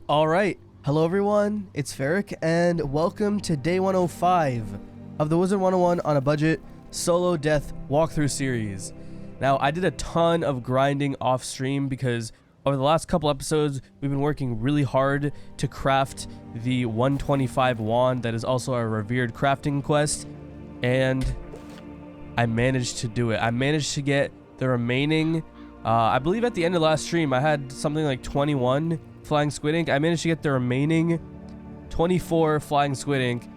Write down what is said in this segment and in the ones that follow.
All right. Hello, everyone. It's Ferric, and welcome to day 105 of the Wizard101 on a budget solo death walkthrough series. Now, I did a ton of grinding off stream because over the last couple episodes, we've been working really hard to craft the 125 wand that is also our revered crafting quest, and I managed to do it. I managed to get the remaining, I believe at the end of last stream, I had something like 21 flying squid ink. I managed to get the remaining 24 flying squid ink.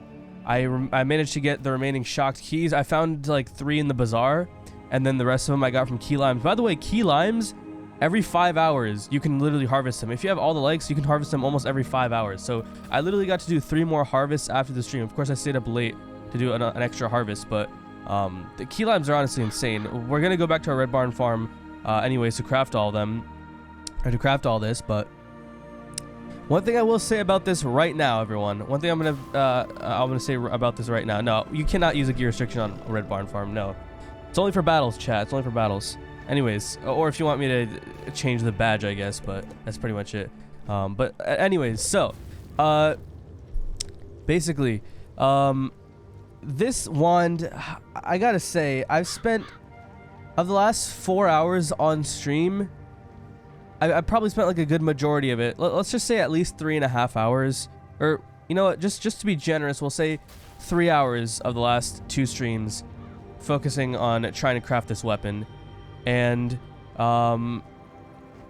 I managed to get the remaining shocked keys. I found like 3 in the bazaar, and then the rest of them I got from key limes. By the way, key limes, every 5 hours you can literally harvest them. If you have all the likes, you can harvest them almost every 5 hours. So I literally got to do 3 more harvests after the stream. Of course, I stayed up late to do an extra harvest, but the key limes are honestly insane. We're gonna go back to our red barn farm anyways to craft all of them, or to craft all this. But one thing I will say about this right now, everyone. One thing I'm gonna say about this right now. No, you cannot use a gear restriction on a red barn farm. No, it's only for battles, chat. It's only for battles. Anyways, or if you want me to change the badge, I guess. But that's pretty much it. But anyways, so basically, this wand, I gotta say, I've spent of the last 4 hours on stream. I probably spent like a good majority of it. Let's just say at least 3.5 hours, or you know what? Just to be generous, we'll say 3 hours of the last 2 streams, focusing on trying to craft this weapon. And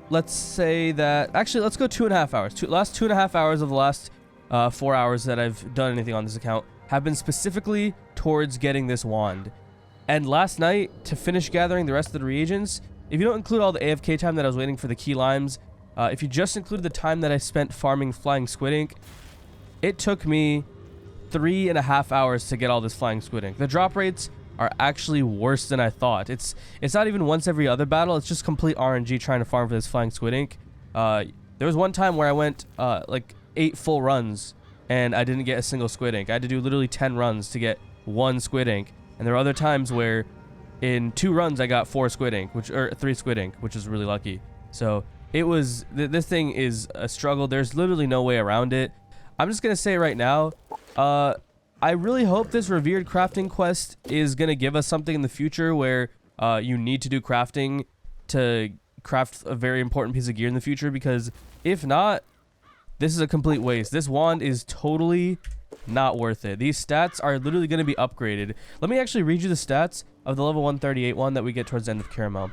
let's say that actually let's go 2.5 hours. Last 2.5 hours of the last 4 hours that I've done anything on this account have been specifically towards getting this wand. And last night, to finish gathering the rest of the reagents, if you don't include all the AFK time that I was waiting for the key limes, if you just include the time that I spent farming flying squid ink, it took me 3.5 hours to get all this flying squid ink. The drop rates are actually worse than I thought. It's not even once every other battle. It's just complete RNG trying to farm for this flying squid ink. There was one time where I went like 8 full runs and I didn't get a single squid ink. I had to do literally 10 runs to get 1 squid ink. And there were other times where in 2 runs I got 4 squid ink, or 3 squid ink, which is really lucky. So it was, this thing is a struggle. There's literally no way around it. I'm just gonna say right now, I really hope this revered crafting quest is gonna give us something in the future where you need to do crafting to craft a very important piece of gear in the future, because if not, this is a complete waste. This wand is totally not worth it. These stats are literally going to be upgraded. Let me actually read you the stats of the level 138 one that we get towards the end of Caramel.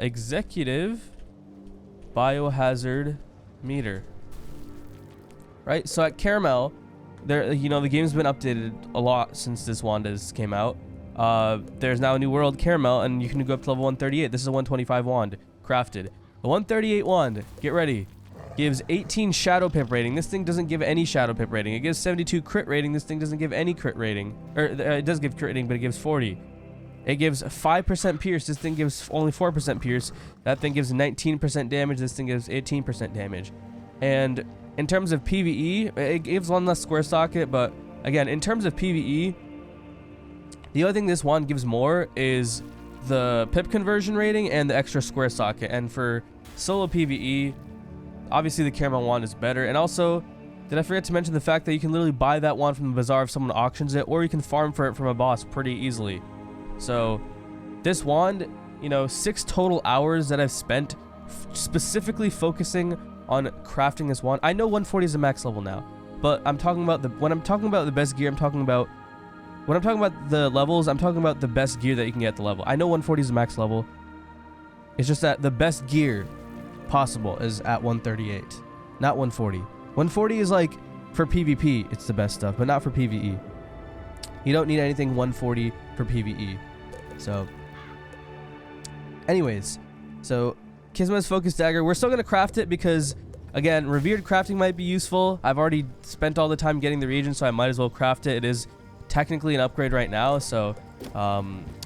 Executive biohazard meter. Right, so at Caramel, there, you know, the game's been updated a lot since this wand came out. There's now a new world, Caramel, and you can go up to level 138. This is a 125 wand crafted. The 138 wand, get ready, gives 18 shadow pip rating. This thing doesn't give any shadow pip rating. It gives 72 crit rating. This thing doesn't give any crit rating. Or it does give crit rating, but it gives 40. It gives 5% pierce. This thing gives only 4% pierce. That thing gives 19% damage. This thing gives 18% damage. And in terms of PvE, it gives 1 less square socket. But again, in terms of PvE, the other thing this wand gives more is the pip conversion rating and the extra square socket. And for solo PvE, obviously the Caramel wand is better. And also, did I forget to mention the fact that you can literally buy that wand from the bazaar if someone auctions it, or you can farm for it from a boss pretty easily. So this wand, you know, 6 total hours that I've spent specifically focusing on crafting this wand. I know 140 is the max level now, but I'm talking about when I'm talking about the best gear, when I'm talking about the levels, I'm talking about the best gear that you can get at the level. I know 140 is the max level. It's just that the best gear possible is at 138, not 140. 140 is like for PvP, it's the best stuff, but not for PvE. You don't need anything 140 for PvE. So anyways, so Kismet's focus dagger, we're still gonna craft it because again, revered crafting might be useful. I've already spent all the time getting the reagents, so I might as well craft it. It is technically an upgrade right now, so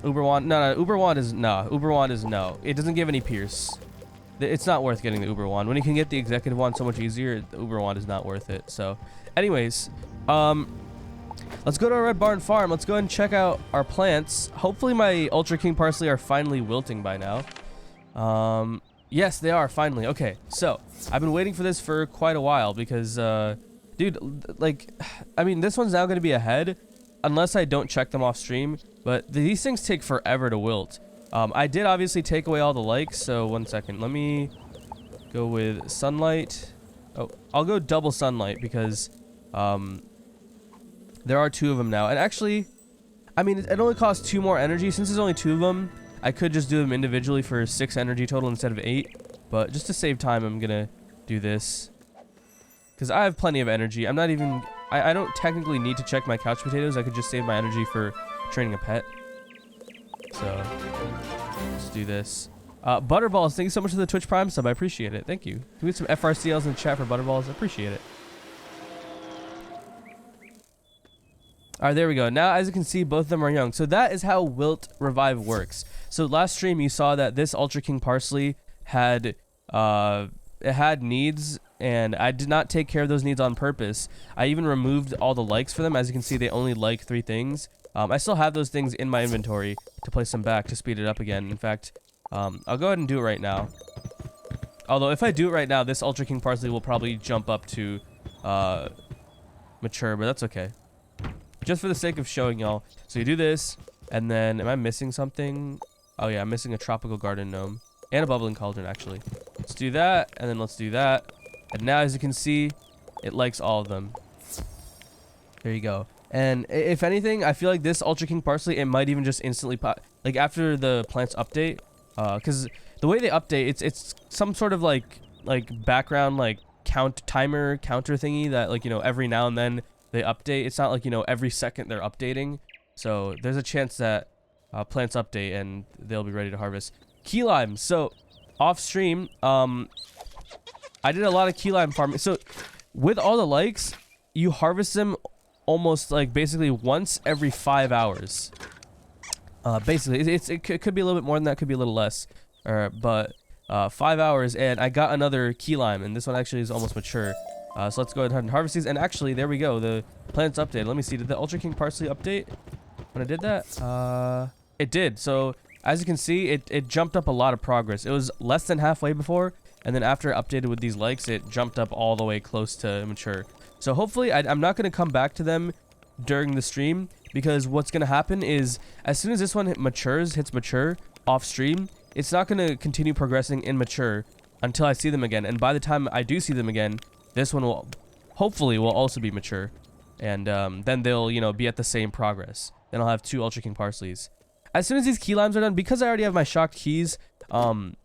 Uber wand, Uber wand is no. It doesn't give any pierce. It's not worth getting the Uber wand. When you can get the executive wand so much easier, the Uber wand is not worth it. So anyways, let's go to our red barn farm. Let's go ahead and check out our plants. Hopefully my Ultra King parsley are finally wilting by now. Yes, they are, finally. Okay, so I've been waiting for this for quite a while because, dude, like, I mean, this one's now going to be ahead unless I don't check them off stream, but these things take forever to wilt. I did obviously take away all the likes, so 1 second. Let me go with sunlight. Oh, I'll go double sunlight because there are 2 of them now. And actually, I mean, it only costs 2 more energy. Since there's only 2 of them, I could just do them individually for 6 energy total instead of 8. But just to save time, I'm going to do this. Because I have plenty of energy. I'm not even... I don't technically need to check my couch potatoes. I could just save my energy for training a pet. So, let's do this. Butterballs, thank you so much for the Twitch Prime sub. I appreciate it. Thank you. Can we get some FRCLs in the chat for Butterballs? I appreciate it. Alright, there we go. Now, as you can see, both of them are young. So that is how Wilt Revive works. So last stream, you saw that this Ultra King Parsley had, it had needs, and I did not take care of those needs on purpose. I even removed all the likes for them. As you can see, they only like 3 things. I still have those things in my inventory to place them back to speed it up again. In fact, I'll go ahead and do it right now. Although if I do it right now, this Ultra King Parsley will probably jump up to mature, but that's okay. Just for the sake of showing y'all. So you do this, and then, am I missing something? Oh yeah, I'm missing a tropical garden gnome. And a bubbling cauldron, actually. Let's do that, and then let's do that. And now, as you can see, it likes all of them. There you go. And if anything, I feel like this Ultra King Parsley, it might even just instantly pop. Like, after the plants update, because the way they update, it's some sort of, like background, like, timer counter thingy that, like, you know, every now and then they update. It's not like, you know, every second they're updating. So there's a chance that plants update and they'll be ready to harvest. Key lime. So off stream, I did a lot of key lime farming. So with all the likes, you harvest them almost like basically once every 5 hours. Basically, it could be a little bit more than that, could be a little less. But 5 hours, and I got another key lime, and this one actually is almost mature. So let's go ahead and harvest these. And actually, there we go. The plants updated. Let me see. Did the Ultra King Parsley update when I did that? It did. So as you can see, it jumped up a lot of progress. It was less than halfway before, and then after it updated with these likes, it jumped up all the way close to mature. So hopefully, I'm not going to come back to them during the stream, because what's going to happen is as soon as this one hits mature off stream, it's not going to continue progressing in mature until I see them again. And by the time I do see them again, this one will hopefully also be mature, and then they'll, you know, be at the same progress. Then I'll have 2 Ultra King Parsleys. As soon as these key limes are done, because I already have my shocked keys, I'm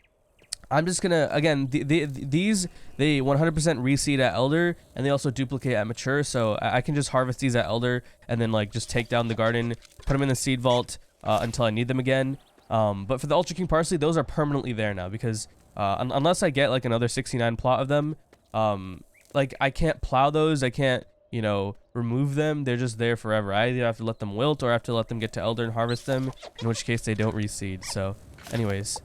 just gonna, again, these they 100% reseed at Elder, and they also duplicate at mature. So I can just harvest these at Elder and then like just take down the garden, put them in the seed vault until I need them again. But for the Ultra King Parsley, those are permanently there now, because unless I get like another 69 plot of them, like I can't plow those, I can't, you know, remove them. They're just there forever. I either have to let them wilt or I have to let them get to Elder and harvest them, in which case they don't reseed. So anyways,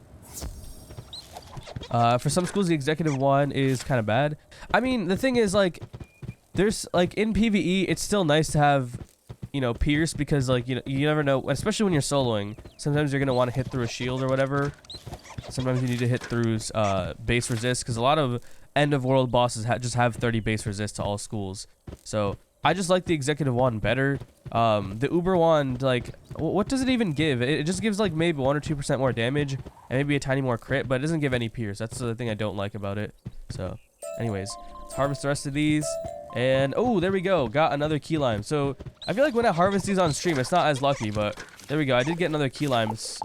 for some schools the executive one is kind of bad. I mean, the thing is, like, there's like in PvE it's still nice to have, you know, pierce, because like, you know, you never know, especially when you're soloing, sometimes you're gonna want to hit through a shield or whatever. Sometimes you need to hit through base resist, because a lot of end of world bosses just have 30 base resist to all schools. So I just like the executive wand better. The Uber wand, like, what does it even give? It just gives like maybe 1 or 2% more damage and maybe a tiny more crit, but it doesn't give any pierce. That's the thing I don't like about it. So anyways, let's harvest the rest of these. And oh, there we go, got another key lime. So I feel like when I harvest these on stream, it's not as lucky, but there we go. I did get another key limes,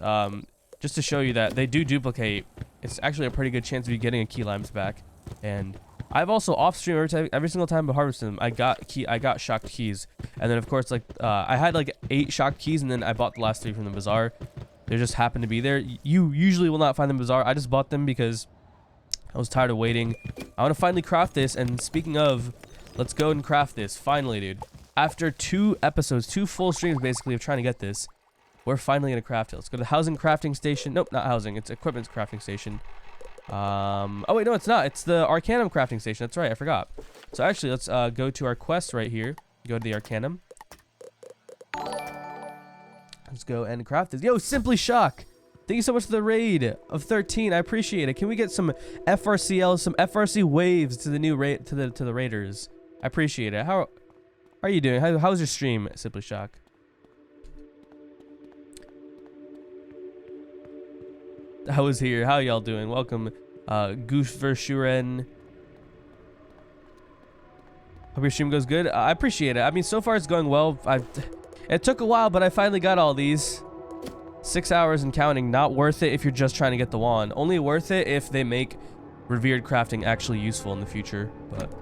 just to show you that they do duplicate. It's actually a pretty good chance of you getting a key limes back. And I've also off stream every single time I harvested them, I got shocked keys. And then of course, like, I had like 8 shocked keys, and then I bought the last 3 from the bazaar. They just happened to be there. You usually will not find them in the bazaar. I just bought them because I was tired of waiting. I want to finally craft this. And speaking of, let's go and craft this. Finally, dude. After 2 episodes, 2 full streams basically of trying to get this, we're finally gonna craft it. Let's go to the housing crafting station. Nope, not housing. It's equipment's crafting station. Oh wait, no, it's not. It's the Arcanum crafting station. That's right, I forgot. So actually, let's go to our quest right here. Go to the Arcanum. Let's go and craft this. Yo, Simply Shock. Thank you so much for the raid of 13. I appreciate it. Can we get some FRCL, some FRC waves to the new raid to the raiders? I appreciate it. How are you doing? How's your stream, Simply Shock? I was here. How y'all doing? Welcome, Goof Vershuren. Hope your stream goes good. I appreciate it. I mean, so far it's going well. It took a while, but I finally got all these. 6 hours and counting. Not worth it if you're just trying to get the wand. Only worth it if they make revered crafting actually useful in the future. But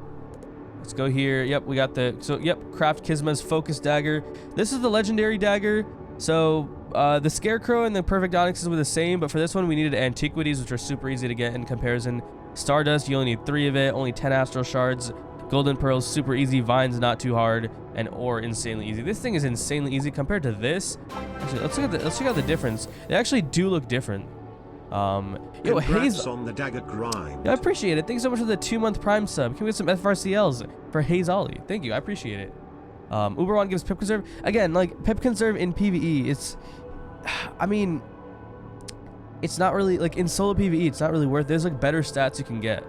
let's go here. Yep, we got the... So, yep, craft Kisma's focus dagger. This is the legendary dagger. So, the Scarecrow and the Perfect Onyxes were the same, but for this one we needed Antiquities, which are super easy to get in comparison. Stardust, you only need 3 of it, only 10 Astral Shards. Golden Pearls, super easy. Vines, not too hard. And Ore, insanely easy. This thing is insanely easy compared to this. Actually, let's check out the difference. They actually do look different. Yo, Haze on the dagger grind. Yeah, I appreciate it. Thanks so much for the 2-month Prime sub. Can we get some FRCLs for Haze Ollie? Thank you, I appreciate it. Uber1 gives Pip Conserve. Again, like, Pip Conserve in PvE, it's... I mean... It's not really... Like, in solo PvE, it's not really worth... There's, like, better stats you can get.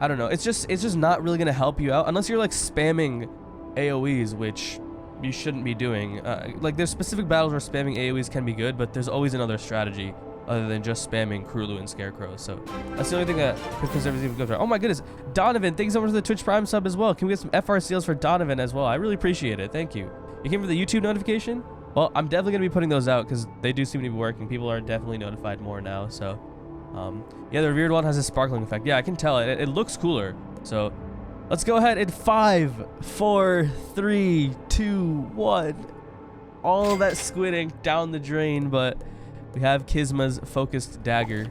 I don't know. It's just not really gonna help you out unless you're like spamming AoEs, which you shouldn't be doing. Like there's specific battles where spamming AoEs can be good, but there's always another strategy other than just spamming Krulu and Scarecrow. So that's the only thing that Conservatives even goes right. Oh my goodness, Donovan, thanks so much for the Twitch Prime sub as well. Can we get some FRCLs for Donovan as well? I really appreciate it. Thank you. You came for the YouTube notification? Well, I'm definitely gonna be putting those out because they do seem to be working. People are definitely notified more now. So. Yeah, the revered one has a sparkling effect. Yeah, I can tell it looks cooler. So let's go ahead in 5, 4, 3, 2, 1. All that squid ink down the drain, but we have Kisma's focused dagger.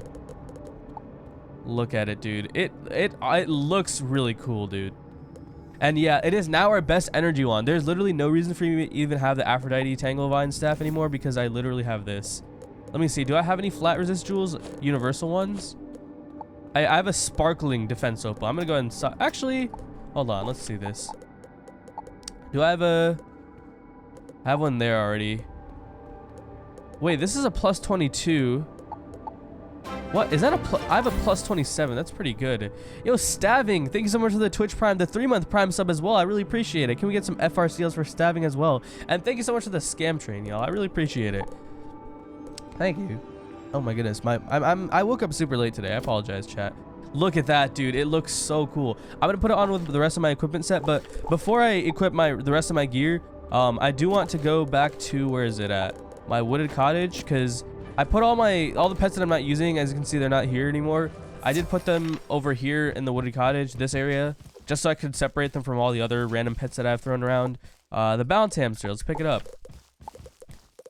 Look at it, dude. It looks really cool, dude. And yeah, it is now our best energy wand. There's literally no reason for me to even have the Aphrodite Tanglevine staff anymore because I literally have this. Let me see. Do I have any flat resist jewels? Universal ones? I have a sparkling defense opal. I'm going to go ahead and... Actually, hold on. Let's see this. Do I have a... I have one there already. Wait, this is a plus 22. What? Is that a I have a plus 27. That's pretty good. Yo, Staving. Thank you so much for the Twitch Prime, the 3-month Prime sub as well. I really appreciate it. Can we get some FRCLs for Staving as well? And thank you so much for the scam train, y'all. I really appreciate it. Thank you. Oh my goodness, I woke up super late today. I apologize, chat. Look at that, dude. It looks so cool. I'm gonna put it on with the rest of my equipment set, but before I equip the rest of my gear, I do want to go back to where is it at? My wooded cottage, because I put all the pets that I'm not using. As you can see, they're not here anymore. I did put them over here in the wooded cottage, this area, just so I could separate them from all the other random pets that I've thrown around. The bounce hamster. Let's pick it up.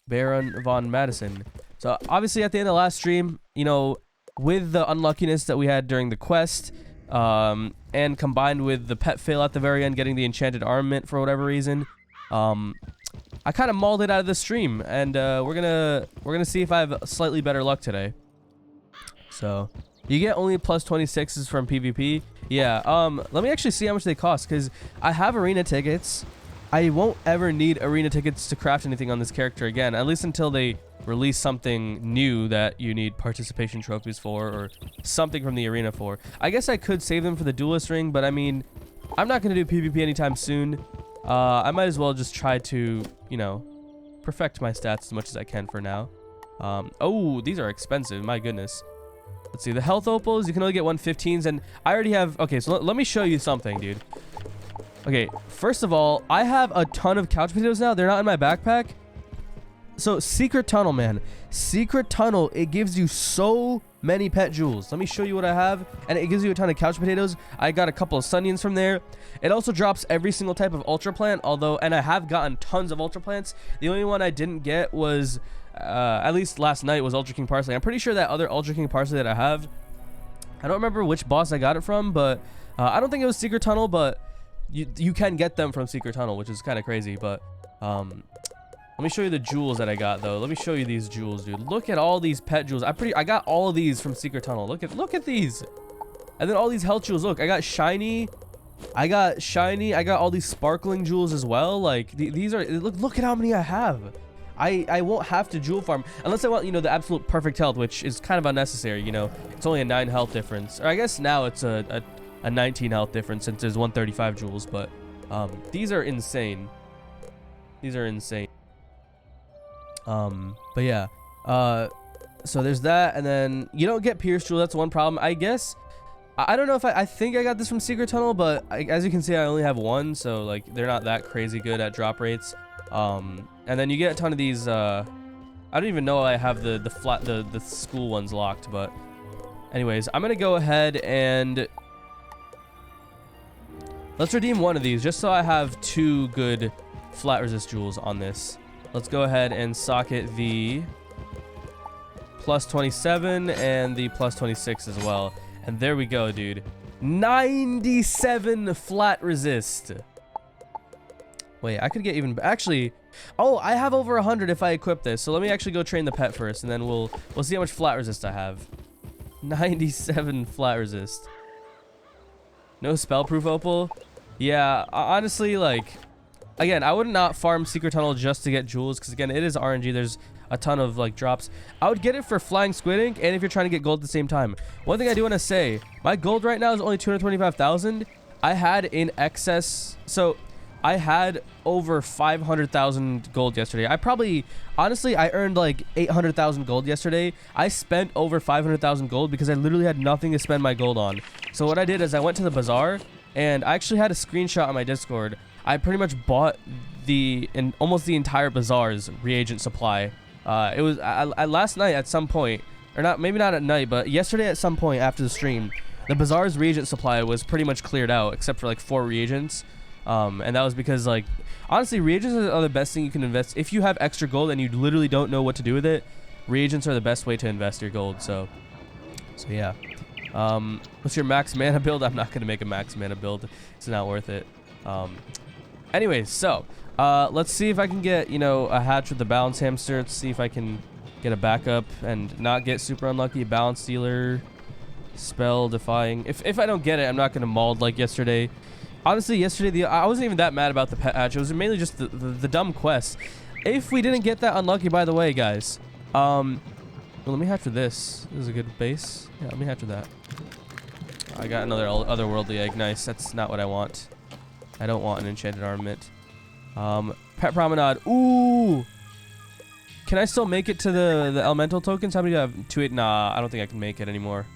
Baron von Madison. So obviously at the end of the last stream, you know, with the unluckiness that we had during the quest, and combined with the pet fail at the very end, getting the enchanted armament for whatever reason, I kind of mauled it out of the stream, and we're gonna see if I have slightly better luck today. So you get only plus 26s from PvP. Yeah. Let me actually see how much they cost, because I have arena tickets. I won't ever need arena tickets to craft anything on this character again, at least until they release something new that you need participation trophies for, or something from the arena for. I guess I could save them for the duelist ring, but I mean, I'm not going to do PvP anytime soon. I might as well just try to, you know, perfect my stats as much as I can for now. Oh, these are expensive, my goodness. Let's see, the health opals, you can only get 115s, and I already have... Okay, so let me show you something, dude. Okay, first of all, I have a ton of couch potatoes now. They're not in my backpack. So, Secret Tunnel, man. Secret Tunnel, it gives you so many pet jewels. Let me show you what I have. And it gives you a ton of couch potatoes. I got a couple of Sunions from there. It also drops every single type of Ultra Plant, although... And I have gotten tons of Ultra Plants. The only one I didn't get was... at least last night was Ultra King Parsley. I'm pretty sure that other Ultra King Parsley that I have... I don't remember which boss I got it from, but... I don't think it was Secret Tunnel, but... You can get them from Secret Tunnel, which is kind of crazy, but... let me show you the jewels that I got, though. Let me show you these jewels, dude. Look at all these pet jewels. I got all of these from Secret Tunnel. Look at these. And then all these health jewels. Look, I got shiny. I got all these sparkling jewels as well. Like these are... Look at how many I have. I won't have to jewel farm unless I want, you know, the absolute perfect health, which is kind of unnecessary, you know. It's only a 9 health difference. Or I guess now it's a 19 health difference since there's 135 jewels, but these are insane. These are insane. But yeah. So there's that, and then you don't get Pierce Jewel. That's one problem. I guess I don't know if I think I got this from Secret Tunnel, but as you can see, I only have one, so like they're not that crazy good at drop rates. And then you get a ton of these. I don't even know I have the school ones locked, but anyways, I'm gonna go ahead and let's redeem one of these just so I have 2 good flat resist jewels on this. Let's go ahead and socket the plus 27 and the plus 26 as well. And there we go, dude. 97 flat resist. Wait, I could get even... Actually... Oh, I have over 100 if I equip this. So let me actually go train the pet first, and then we'll see how much flat resist I have. 97 flat resist. No spellproof opal? Yeah, honestly, like... Again, I would not farm Secret Tunnel just to get jewels, because again, it is RNG. There's a ton of like drops. I would get it for flying squid ink, and if you're trying to get gold at the same time. One thing I do want to say, my gold right now is only 225,000. I had in excess, so I had over 500,000 gold yesterday. I probably, honestly, I earned like 800,000 gold yesterday. I spent over 500,000 gold because I literally had nothing to spend my gold on. So what I did is I went to the bazaar, and I actually had a screenshot on my Discord. I pretty much bought almost the entire bazaar's reagent supply. It was last night at some point, or not, maybe not at night, but yesterday at some point after the stream, the bazaar's reagent supply was pretty much cleared out except for like 4 reagents. And that was because, like, honestly, reagents are the best thing you can invest. If you have extra gold and you literally don't know what to do with it, reagents are the best way to invest your gold. So yeah. What's your max mana build? I'm not gonna make a max mana build. It's not worth it. Anyways, so let's see if I can get, you know, a hatch with the balance hamster. Let's see if I can get a backup and not get super unlucky. Balance dealer, spell defying. If I don't get it, I'm not gonna mauled like yesterday. Honestly, yesterday I wasn't even that mad about the pet hatch. It was mainly just the dumb quest. If we didn't get that unlucky, by the way, guys, well, let me hatch with this. This is a good base. Yeah, let me hatch with that. I got another otherworldly egg. Nice. That's not what I want. I don't want an enchanted armament. Pet promenade. Ooh. Can I still make it to the elemental tokens? How many do I have? 2, 8. Nah, I don't think I can make it anymore.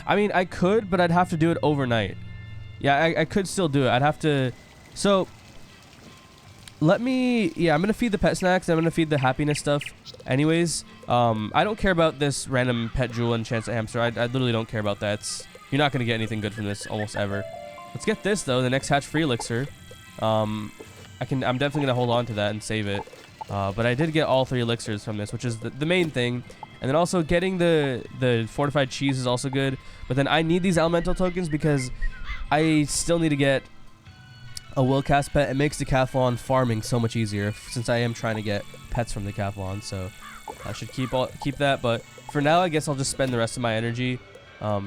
I mean, I could, but I'd have to do it overnight. Yeah, I could still do it. I'd have to. So let me. Yeah, I'm gonna feed the pet snacks. I'm gonna feed the happiness stuff. Anyways, I don't care about this random pet jewel and chance at hamster. I literally don't care about that. You're not gonna get anything good from this almost ever. Let's get this though, the next hatch free elixir. I'm definitely gonna hold on to that and save it. But I did get all 3 elixirs from this, which is the main thing. And then also getting the fortified cheese is also good. But then I need these elemental tokens because I still need to get a willcast pet. It makes decathlon farming so much easier since I am trying to get pets from decathlon. So I should keep that. But for now, I guess I'll just spend the rest of my energy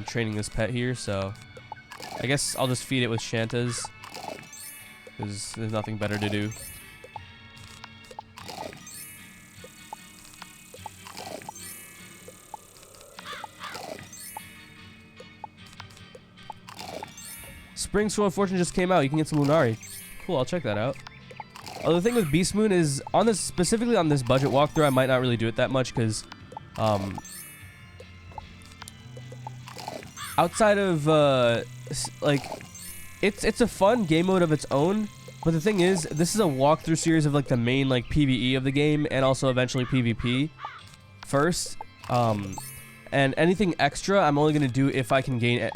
training this pet here. So I guess I'll just feed it with Shantas, because there's nothing better to do. Spring Scroll of Fortune just came out. You can get some Lunari. Cool, I'll check that out. Oh, the thing with Beast Moon is, specifically on this budget walkthrough, I might not really do it that much, because outside of like, it's a fun game mode of its own, but the thing is, this is a walkthrough series of like the main like PvE of the game and also eventually PvP first. And anything extra, I'm only gonna do if I can gain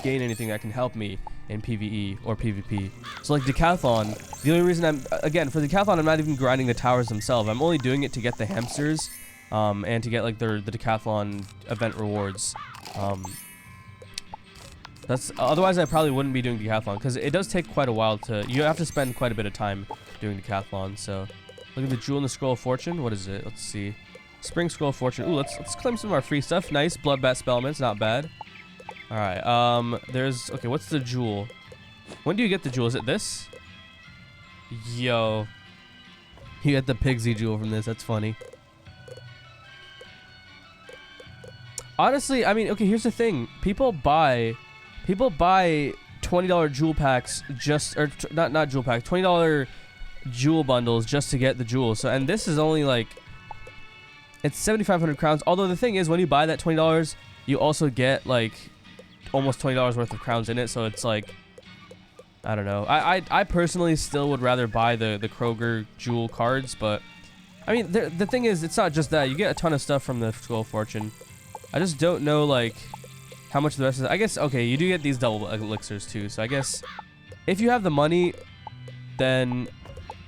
anything that can help me in PvE or PvP. So like Decathlon, the only reason for Decathlon, I'm not even grinding the towers themselves. I'm only doing it to get the hamsters, and to get like the Decathlon event rewards. Otherwise I probably wouldn't be doing Decathlon, because it does take quite a while you have to spend quite a bit of time doing Decathlon. So look at the Jewel in the Scroll of Fortune. What is it? Let's see. Spring Scroll of Fortune. Ooh, let's claim some of our free stuff. Nice. Bloodbat Spellments. Not bad. Alright. Okay, what's the Jewel? When do you get the Jewel? Is it this? Yo. You get the Pigsy Jewel from this. That's funny. Honestly, I mean, okay, here's the thing. People buy $20 jewel packs just, or not jewel packs, $20 jewel bundles just to get the jewels. So, and this is only like, it's 7,500 crowns. Although the thing is, when you buy that $20, you also get like almost $20 worth of crowns in it. So it's like, I don't know. I personally still would rather buy the Kroger jewel cards, but I mean, the thing is, it's not just that. You get a ton of stuff from the Skull of Fortune. I just don't know like how much the rest is. I guess, okay, you do get these double elixirs too. So I guess if you have the money, then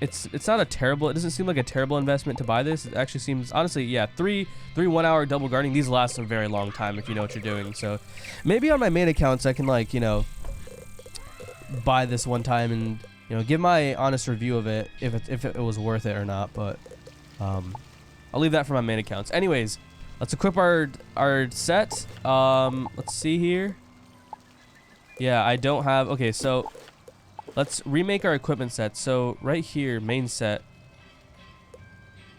it's not a terrible, it doesn't seem like a terrible investment to buy this. It actually seems, honestly, yeah, three 1 hour double guarding, these last a very long time if you know what you're doing. So maybe on my main accounts I can, like, you know, buy this one time and, you know, give my honest review of it if it was worth it or not. But I'll leave that for my main accounts. Anyways, let's equip our set. Let's see here. Yeah, I don't have, okay, so let's remake our equipment set. So right here, main set.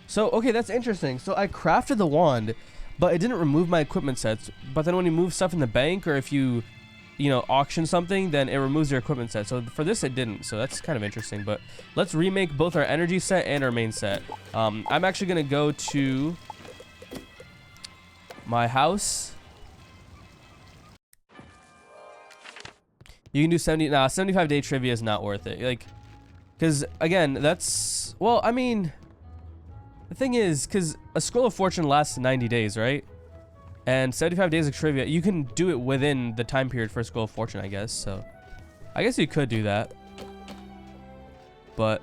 So, okay, that's interesting. So I crafted the wand, but it didn't remove my equipment sets. But then when you move stuff in the bank, or if you know, auction something, then it removes your equipment set. So for this, it didn't. So that's kind of interesting. But let's remake both our energy set and our main set. I'm actually going to go to my house. You can do 75-day trivia is not worth it. Like, because again, that's, well, I mean, the thing is, because a Scroll of Fortune lasts 90 days, right? And 75 days of trivia, you can do it within the time period for a Scroll of Fortune, I guess. So I guess you could do that. But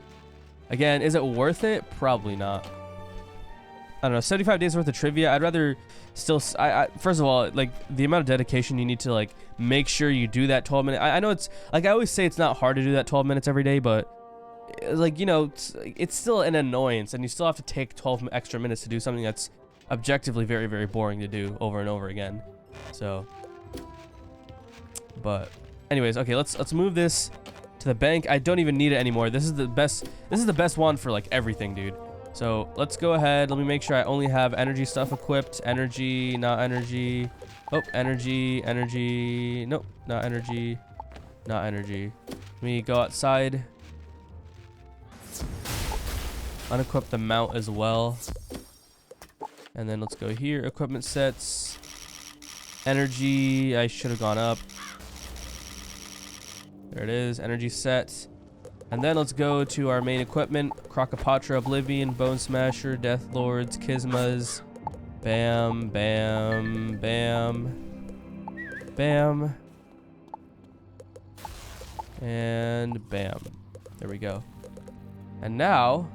again, is it worth it? Probably not. I don't know, 75 days worth of trivia, I'd rather still, first of all, like, the amount of dedication you need to, like, make sure you do that 12 minutes. I know it's, like, I always say it's not hard to do that 12 minutes every day, but, like, you know, it's still an annoyance, and you still have to take 12 extra minutes to do something that's objectively very, very boring to do over and over again. So, but anyways, okay, let's move this to the bank. I don't even need it anymore. This is the best one for, like, everything, dude. So let's go ahead. Let me make sure I only have energy stuff equipped. Energy, not energy. Oh, energy, energy. Nope, not energy. Not energy. Let me go outside. Unequip the mount as well. And then let's go here. Equipment sets. Energy. I should have gone up. There it is. Energy set. And then let's go to our main equipment. Crocopatra, Oblivion, Bone Smasher, Death Lords, Kismas. Bam, bam, bam. Bam. And bam. There we go. And now,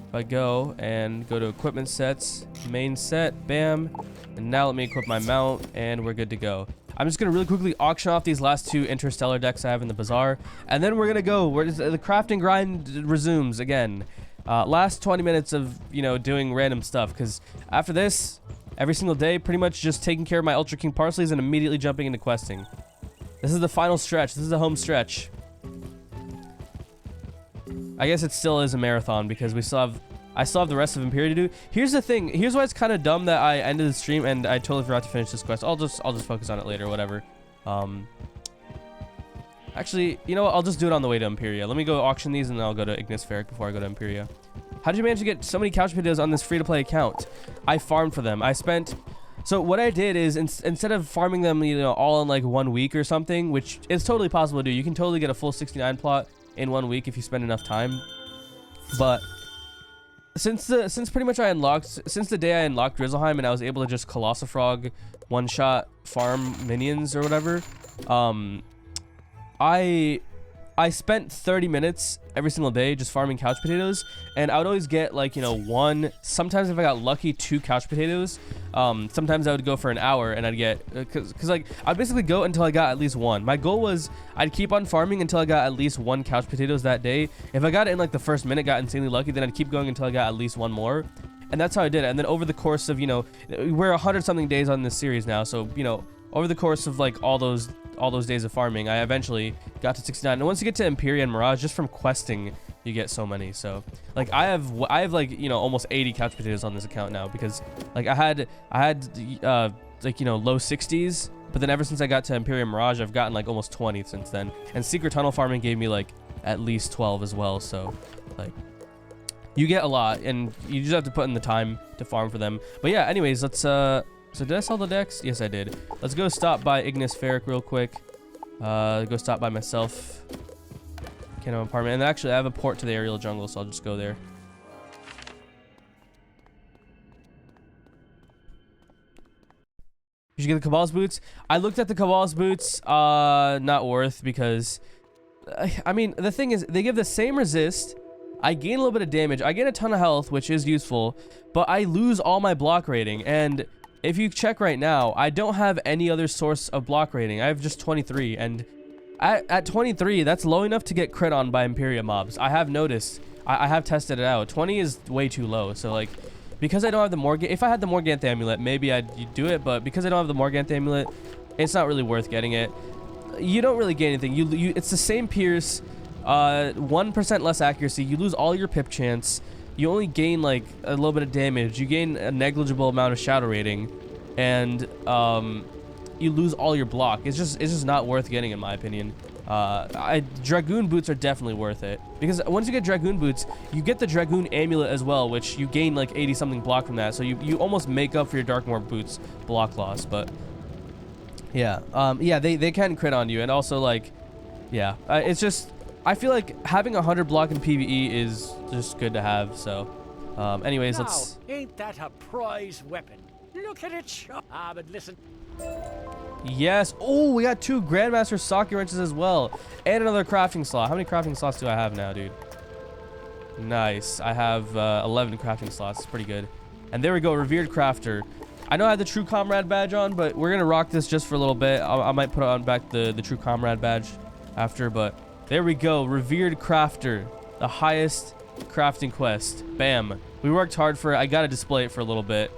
if I go to equipment sets, main set, bam. And now let me equip my mount, and we're good to go. I'm just going to really quickly auction off these last 2 interstellar decks I have in the bazaar. And then we're going to go. The crafting grind resumes again. Last 20 minutes of, you know, doing random stuff. Because after this, every single day, pretty much just taking care of my Ultra King Parsleys and immediately jumping into questing. This is the final stretch. This is the home stretch. I guess it still is a marathon because I still have the rest of Imperia to do. Here's the thing. Here's why it's kind of dumb that I ended the stream and I totally forgot to finish this quest. I'll just focus on it later, whatever. Actually, you know what? I'll just do it on the way to Imperia. Let me go auction these and then I'll go to Ignis Ferric before I go to Imperia. How did you manage to get so many couch potatoes on this free-to-play account? I farmed for them. So what I did is instead of farming them, you know, all in like 1 week or something, which is totally possible to do. You can totally get a full 69 plot in 1 week if you spend enough time. But since pretty much since the day I unlocked Drizzleheim and I was able to just Colossafrog one-shot farm minions or whatever, I spent 30 minutes every single day just farming couch potatoes, and I would always get, like, you know, sometimes if I got lucky, 2 couch potatoes. Sometimes I would go for an hour and I'd get, cause like I'd basically go until I got at least 1. My goal was I'd keep on farming until I got at least 1 couch potatoes that day. If I got it in like the first minute, got insanely lucky, then I'd keep going until I got at least 1 more. And that's how I did it. And then over the course of, you know, we're 100 something days on this series now, so, you know, over the course of like all those days of farming, I eventually got to 69. And once you get to Imperia and Mirage, just from questing, you get so many. So like I have like, you know, almost 80 couch potatoes on this account now, because like I had like, you know, low 60s, but then ever since I got to Imperium Mirage, I've gotten like almost 20 since then. And secret tunnel farming gave me like at least 12 as well. So like you get a lot, and you just have to put in the time to farm for them. But yeah, anyways, let's so did I sell the decks? Yes, I did. Let's go stop by Ignis Ferric real quick. Go stop by myself. Cano apartment. And actually I have a port to the aerial jungle, so I'll just go there. You should get the Cabal's boots. I looked at the Cabal's boots. Not worth, because I mean, the thing is, they give the same resist. I gain a little bit of damage. I gain a ton of health, which is useful, but I lose all my block rating. And if you check right now, I don't have any other source of block rating. I have just 23, and at 23, that's low enough to get crit on by Imperia mobs. I have noticed. I have tested it out. 20 is way too low. So like, because I don't have the Morgan, if I had the Morgantha amulet, maybe I'd do it. But because I don't have the Morgantha amulet, it's not really worth getting it. You don't really gain anything. You it's the same Pierce, 1% less accuracy. You lose all your pip chance. You only gain like a little bit of damage. You gain a negligible amount of shadow rating, and you lose all your block. It's just not worth getting, in my opinion. Dragoon boots are definitely worth it, because once you get Dragoon boots, you get the Dragoon amulet as well, which you gain like 80 something block from that. So you almost make up for your Darkmoor boots block loss. But yeah, yeah, they can crit on you, and also like, yeah, it's just, I feel like having 100 block in PvE is just good to have. So anyways, now, ain't that a prize weapon? Look at it. But listen. Yes. Oh, we got 2 Grandmaster socket wrenches as well, and another crafting slot. How many crafting slots do I have now, dude? Nice. I have 11 crafting slots. Pretty good. And there we go, Revered Crafter. I know I have the True Comrade badge on, but we're gonna rock this just for a little bit. I might put on back the True Comrade badge after, but there we go, Revered Crafter, the highest crafting quest. Bam. We worked hard for it. I gotta display it for a little bit.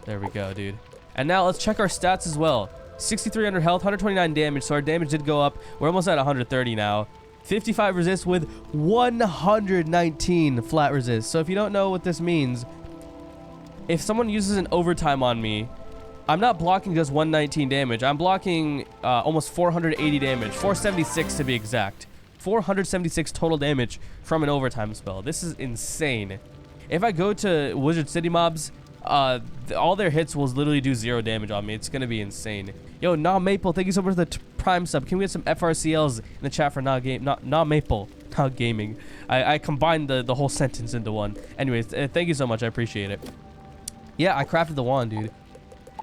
There we go, dude. And now let's check our stats as well. 6,300 health, 129 damage, so our damage did go up. We're almost at 130 now. 55 resist with 119 flat resist. So if you don't know what this means, if someone uses an overtime on me, I'm not blocking just 119 damage. I'm blocking almost 480 damage, 476 to be exact. 476 total damage from an overtime spell. This is insane. If I go to Wizard City mobs, all their hits will literally do 0 damage on me. It's gonna be insane. Yo, Nah Maple, thank you so much for the Prime sub. Can we get some FRCLs in the chat for Nah Maple, not gaming? I combined the whole sentence into one. Anyways, thank you so much. I appreciate it. Yeah, I crafted the wand, dude.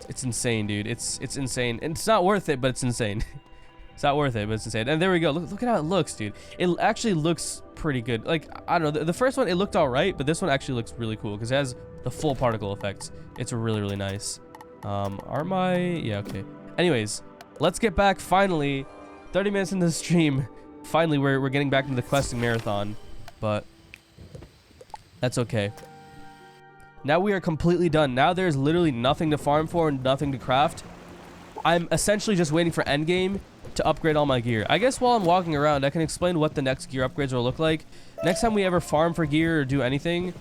It's insane, dude. It's insane. And it's not worth it, but it's insane. It's not worth it, but it's insane. And there we go. Look at how it looks, dude. It actually looks pretty good. Like, I don't know. The first one, it looked all right, but this one actually looks really cool because it has the full particle effects. It's really, really nice. Are my... Yeah, okay. Anyways, let's get back, finally. 30 minutes into the stream. Finally, we're getting back into the questing marathon. But that's okay. Now we are completely done. Now there's literally nothing to farm for and nothing to craft. I'm essentially just waiting for endgame to upgrade all my gear. I guess while I'm walking around, I can explain what the next gear upgrades will look like. Next time we ever farm for gear or do anything,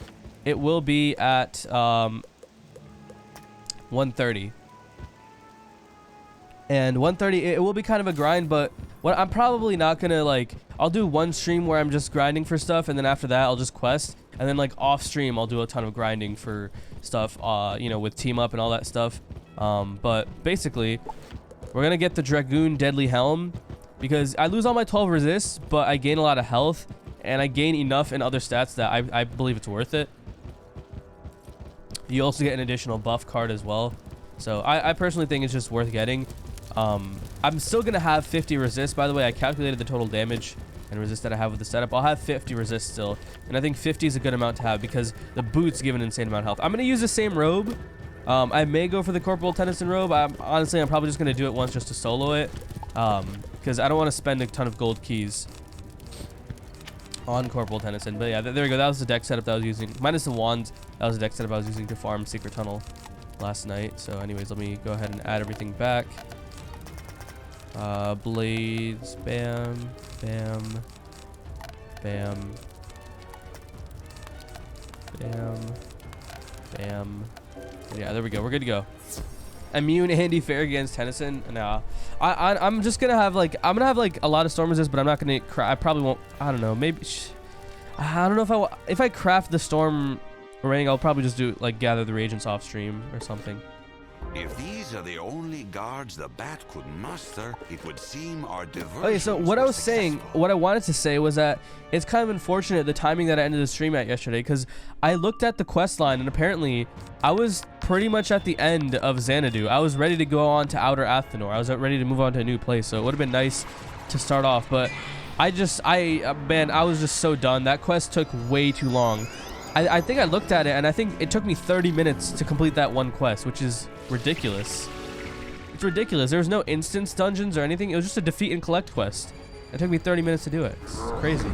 it will be at 130. And 130, it will be kind of a grind, but what I'm probably not gonna, like, I'll do one stream where I'm just grinding for stuff, and then after that I'll just quest, and then like off stream I'll do a ton of grinding for stuff, you know, with team up and all that stuff. But basically we're gonna get the Dragoon Deadly Helm because I lose all my 12 resists, but I gain a lot of health and I gain enough in other stats that I believe it's worth it. You also get an additional buff card as well, so I personally think it's just worth getting. I'm still gonna have 50 resist, by the way. I calculated the total damage and resist that I have with the setup. I'll have 50 resist still, and I think 50 is a good amount to have because the boots give an insane amount of health. I'm gonna use the same robe. I may go for the Corporal Tennyson robe. Honestly, I'm probably just gonna do it once just to solo it, because I don't want to spend a ton of gold keys on Corporal Tennyson. But yeah, there we go. That was the deck setup that I was using, minus the wand. That was the deck setup I was using to farm Secret Tunnel last night. So anyways, let me go ahead and add everything back. Blades, bam, bam, bam, Bam. Bam. Yeah, there we go. We're good to go. Immune Andy fair against Tennyson. Nah. I'm just gonna have like a lot of storm resist, but I'm not gonna I probably won't. I don't know. Maybe I don't know if I craft the storm ring, I'll probably just do like gather the reagents off stream or something. If these are the only guards the bat could muster, it would seem our diversions. Okay, so what I was saying, what I wanted to say was that it's kind of unfortunate the timing that I ended the stream at yesterday, because I looked at the quest line and apparently I was pretty much at the end of Xanadu. I was ready to go on to Outer Athenor. I was ready to move on to a new place, so it would have been nice to start off, but man, I was just so done. That quest took way too long. I think I looked at it and I think it took me 30 minutes to complete that one quest, which is ridiculous. It's ridiculous. There was no instance dungeons or anything. It was just a defeat and collect quest. It took me 30 minutes to do it. It's crazy.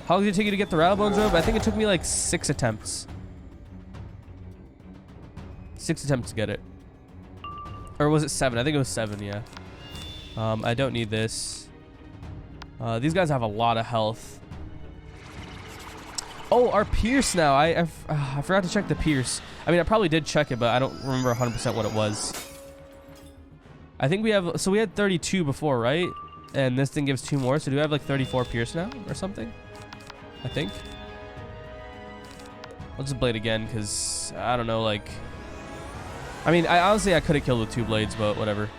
How long did it take you to get the Rattlebones robe? I think it took me like 6 attempts. 6 attempts to get it. Or was it 7? I think it was 7, yeah. I don't need this. These guys have a lot of health. Oh, our Pierce now. I forgot to check the Pierce. I mean, I probably did check it, but I don't remember 100% what it was. I think we have... So we had 32 before, right? And this thing gives 2 more. So do we have like 34 Pierce now or something? I think. I'll just blade again because I don't know, like... I mean, honestly, I could have killed with 2 blades, but whatever.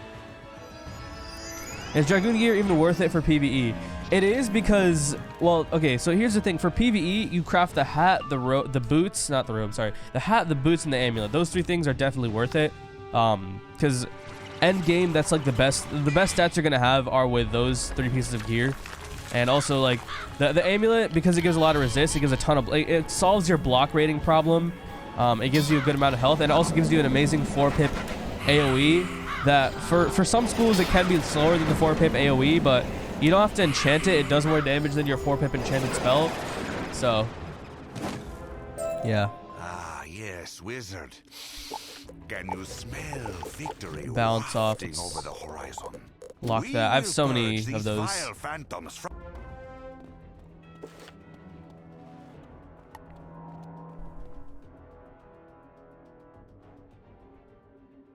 Is Dragoon gear even worth it for PvE? It is because, well, okay, so here's the thing. For PvE, you craft the hat, the boots, not the robe, sorry. The hat, the boots, and the amulet. Those 3 things are definitely worth it. Because end game, that's like the best stats you're going to have are with those 3 pieces of gear. And also, like, the amulet, because it gives a lot of resist, it gives a ton of, it solves your block rating problem. It gives you a good amount of health, and it also gives you an amazing 4-pip AoE that, for some schools, it can be slower than the 4-pip AoE, but you don't have to enchant it. It does more damage than your 4-pip enchanted spell. So, yeah. Ah, yes, wizard. Can you smell victory Balance off. wafting over the horizon? Lock We that. I have will so many purge of these those. vile phantoms from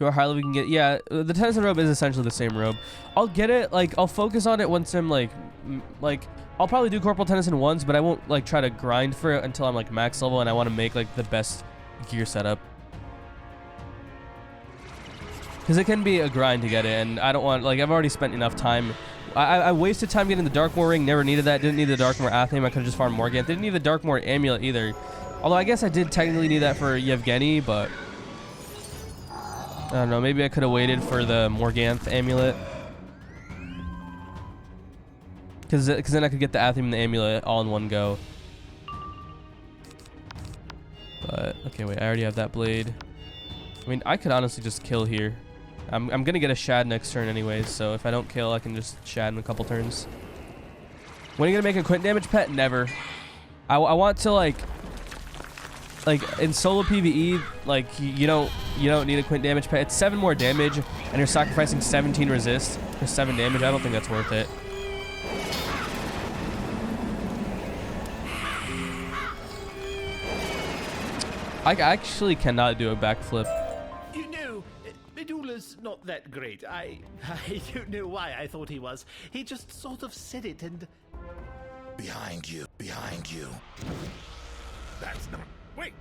How high level we can get. Yeah, the Tennyson robe is essentially the same robe. I'll get it, like, I'll focus on it once I'm like, I'll probably do Corporal Tennyson once, but I won't like try to grind for it until I'm like max level and I want to make like the best gear setup. Because it can be a grind to get it, and I don't want, like, I've already spent enough time. I wasted time getting the Darkmoor ring, never needed that. Didn't need the Darkmoor Athame, I could have just farmed Morganth. Didn't need the Darkmoor amulet either. Although I guess I did technically need that for Yevgeny, but I don't know, maybe I could have waited for the Morganth amulet. Because then I could get the Athame and the amulet all in one go. But, okay, wait, I already have that blade. I mean, I could honestly just kill here. I'm going to get a Shad next turn anyways, so if I don't kill, I can just Shad in a couple turns. When are you going to make a quint damage pet? Never. I want to, like in solo PvE, like, you don't need a quint damage pet. It's 7 more damage, and you're sacrificing 17 resist for 7 damage. I don't think that's worth it. I actually cannot do a backflip. You know, Medulla's not that great. I don't know why I thought he was. He just sort of said it and... behind you. That's not... Wait!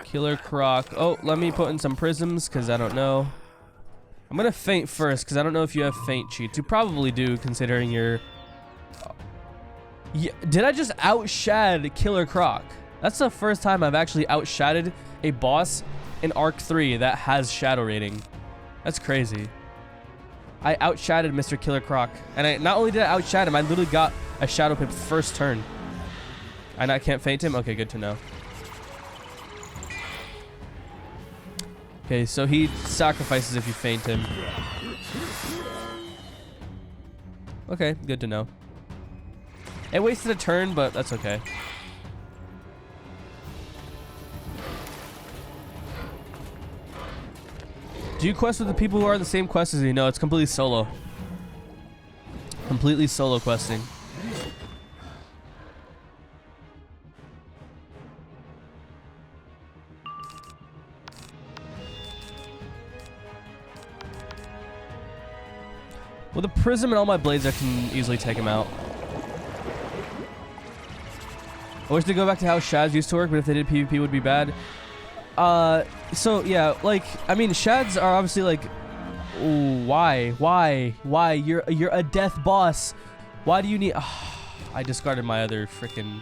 Killer Croc. Oh, let me put in some prisms, because I don't know. I'm going to feint first, because I don't know if you have feint cheats. You probably do, considering you're... Yeah, did I just out-shad Killer Croc? That's the first time I've actually out-shadowed a boss in Arc 3 that has shadow rating. That's crazy. I out-shadowed Mr. Killer Croc. And not only did I out-shadow him, I literally got a shadow pip first turn. And I can't feint him? Okay, good to know. Okay, so he sacrifices if you feint him. Okay, good to know. It wasted a turn, but that's okay. Do you quest with the people who are the same quest as you? No, it's completely solo. Completely solo questing. With a prism and all my blades, I can easily take him out. I wish they'd go back to how shads used to work, but if they did PvP, it would be bad. So yeah, like, I mean, shads are obviously like, ooh, why? You're a death boss. Why do you need? I discarded my other freaking.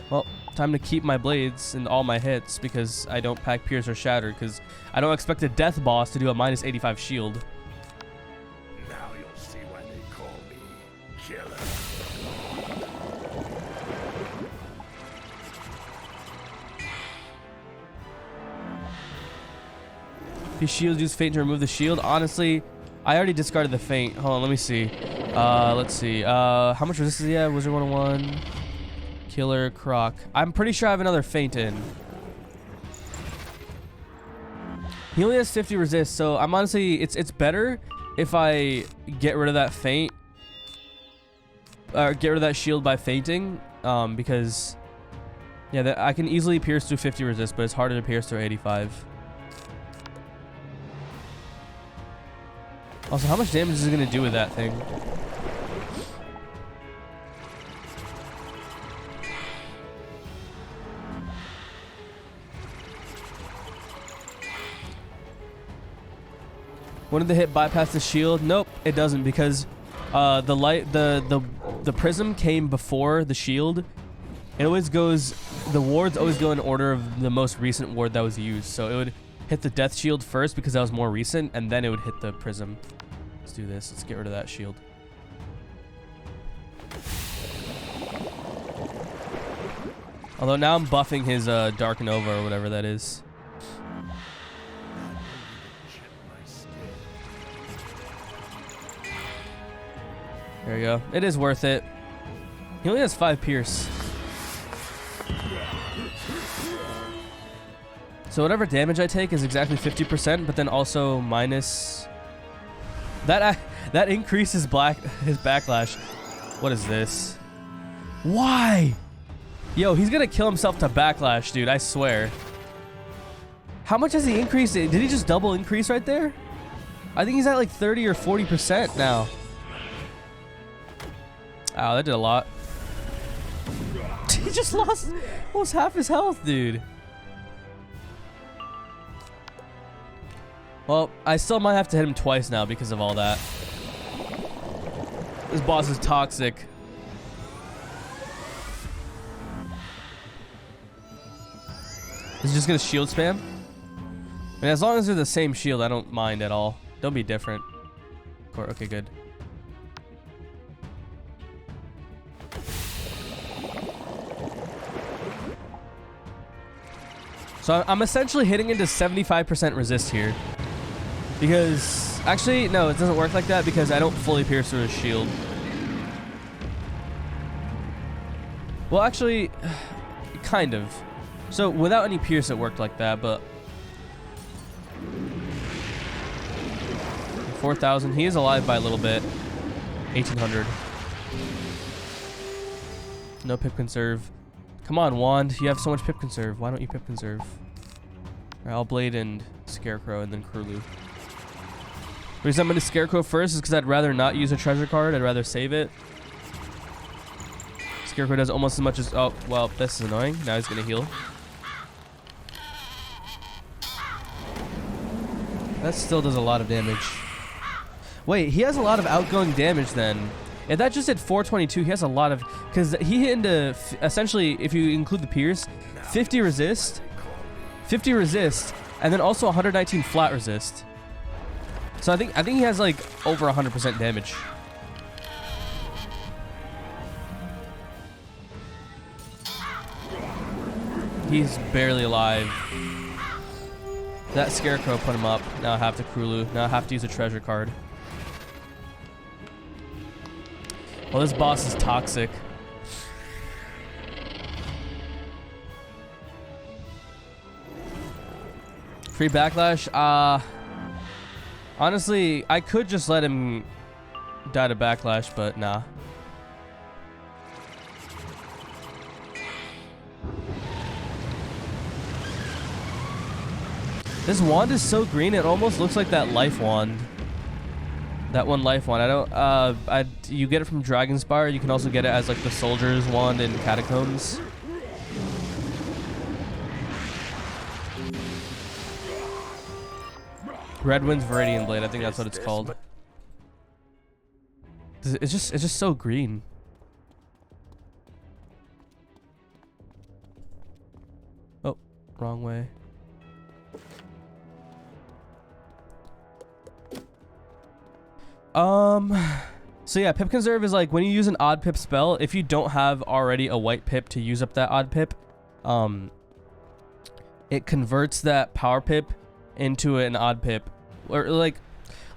Well, time to keep my blades and all my hits because I don't pack pierce or shatter because I don't expect a death boss to do a minus 85 shield. Now you'll see why they call me Killer. If you shield, use feint to remove the shield. Honestly, I already discarded the feint. Hold on, let me see. Let's see. How much resistance do you have? Wizard101. Killer, Croc. I'm pretty sure I have another feint in. He only has 50 resist, so I'm honestly, it's better if I get rid of that feint. Or get rid of that shield by feinting. Because, yeah, I can easily pierce through 50 resist, but it's harder to pierce through 85. Also, how much damage is it going to do with that thing? When did the hit bypass the shield? Nope, it doesn't because the prism came before the shield. It always goes, the wards always go in order of the most recent ward that was used. So it would hit the death shield first because that was more recent, and then it would hit the prism. Let's do this. Let's get rid of that shield. Although now I'm buffing his Dark Nova or whatever that is. There you go. It is worth it. He only has 5 pierce. So whatever damage I take is exactly 50%, but then also minus... That increases his backlash. What is this? Why? Yo, he's gonna kill himself to backlash, dude. I swear. How much has he increased it? Did he just double increase right there? I think he's at like 30 or 40% now. Ow, that did a lot. He just lost almost half his health, dude. Well, I still might have to hit him twice now because of all that. This boss is toxic. Is he just gonna shield spam? I mean, as long as they're the same shield, I don't mind at all. Don't be different. Okay, good. So I'm essentially hitting into 75% resist here. Because, actually, no, it doesn't work like that because I don't fully pierce through his shield. Well, actually, kind of. So without any pierce, it worked like that, but 4,000. He is alive by a little bit. 1,800. No pip conserve. Come on, Wand. You have so much pip conserve. Why don't you pip conserve? Alright, I'll Blade and Scarecrow and then Kurlu. The reason I'm going to Scarecrow first is because I'd rather not use a treasure card. I'd rather save it. Scarecrow does almost as much as... Oh, well, this is annoying. Now he's going to heal. That still does a lot of damage. Wait, he has a lot of outgoing damage then. If that just hit 422, he has a lot of... Because he hit into... Essentially, if you include the pierce, 50 resist, and then also 119 flat resist. So I think he has like over 100% damage. He's barely alive. That Scarecrow put him up. Now I have to Kurlu. Now I have to use a treasure card. Well, this boss is toxic. Free backlash? Honestly, I could just let him die to backlash, but nah. This wand is so green, it almost looks like that life wand. That one life one. I don't. You get it from Dragonspire. You can also get it as like the soldier's wand in Catacombs. Red Wind's Viridian Blade. I think that's what it's called. It's just so green. Oh, wrong way. So yeah, pip conserve is like when you use an odd pip spell, if you don't have already a white pip to use up that odd pip, it converts that power pip into an odd pip. Or like,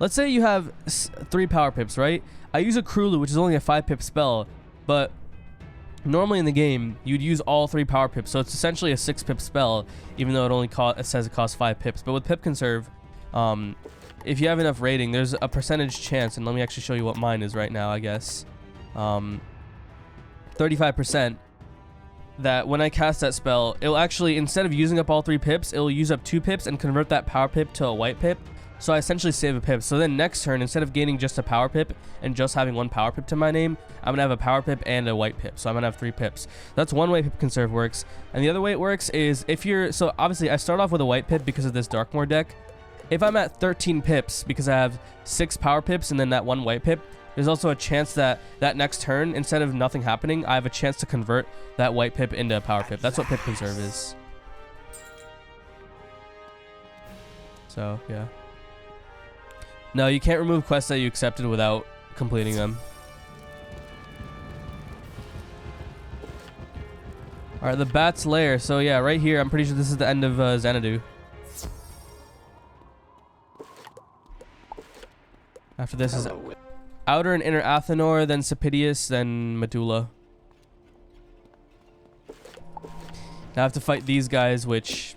let's say you have 3 power pips, right? I use a Krulu, which is only a 5 pip spell, but normally in the game, you'd use all 3 power pips, so it's essentially a 6 pip spell, even though it says it costs 5 pips. But with pip conserve, if you have enough rating, there's a percentage chance, and let me actually show you what mine is right now, I guess. 35%, that when I cast that spell, it'll actually, instead of using up all 3 pips, it'll use up 2 pips and convert that power pip to a white pip. So I essentially save a pip. So then next turn, instead of gaining just a power pip and just having 1 power pip to my name, I'm gonna have a power pip and a white pip. So I'm gonna have 3 pips. That's one way pip conserve works. And the other way it works is if you're, so obviously I start off with a white pip because of this Darkmoor deck. If I'm at 13 pips because I have 6 power pips and then that 1 white pip, there's also a chance that that next turn, instead of nothing happening, I have a chance to convert that white pip into a power pip. That's what pip conserve is. So yeah. No, you can't remove quests that you accepted without completing them. Alright, the Bat's Lair. So yeah, right here, I'm pretty sure this is the end of Xanadu. After this is Outer and Inner Athenor, then Sepidius, then Medulla. Now I have to fight these guys, which...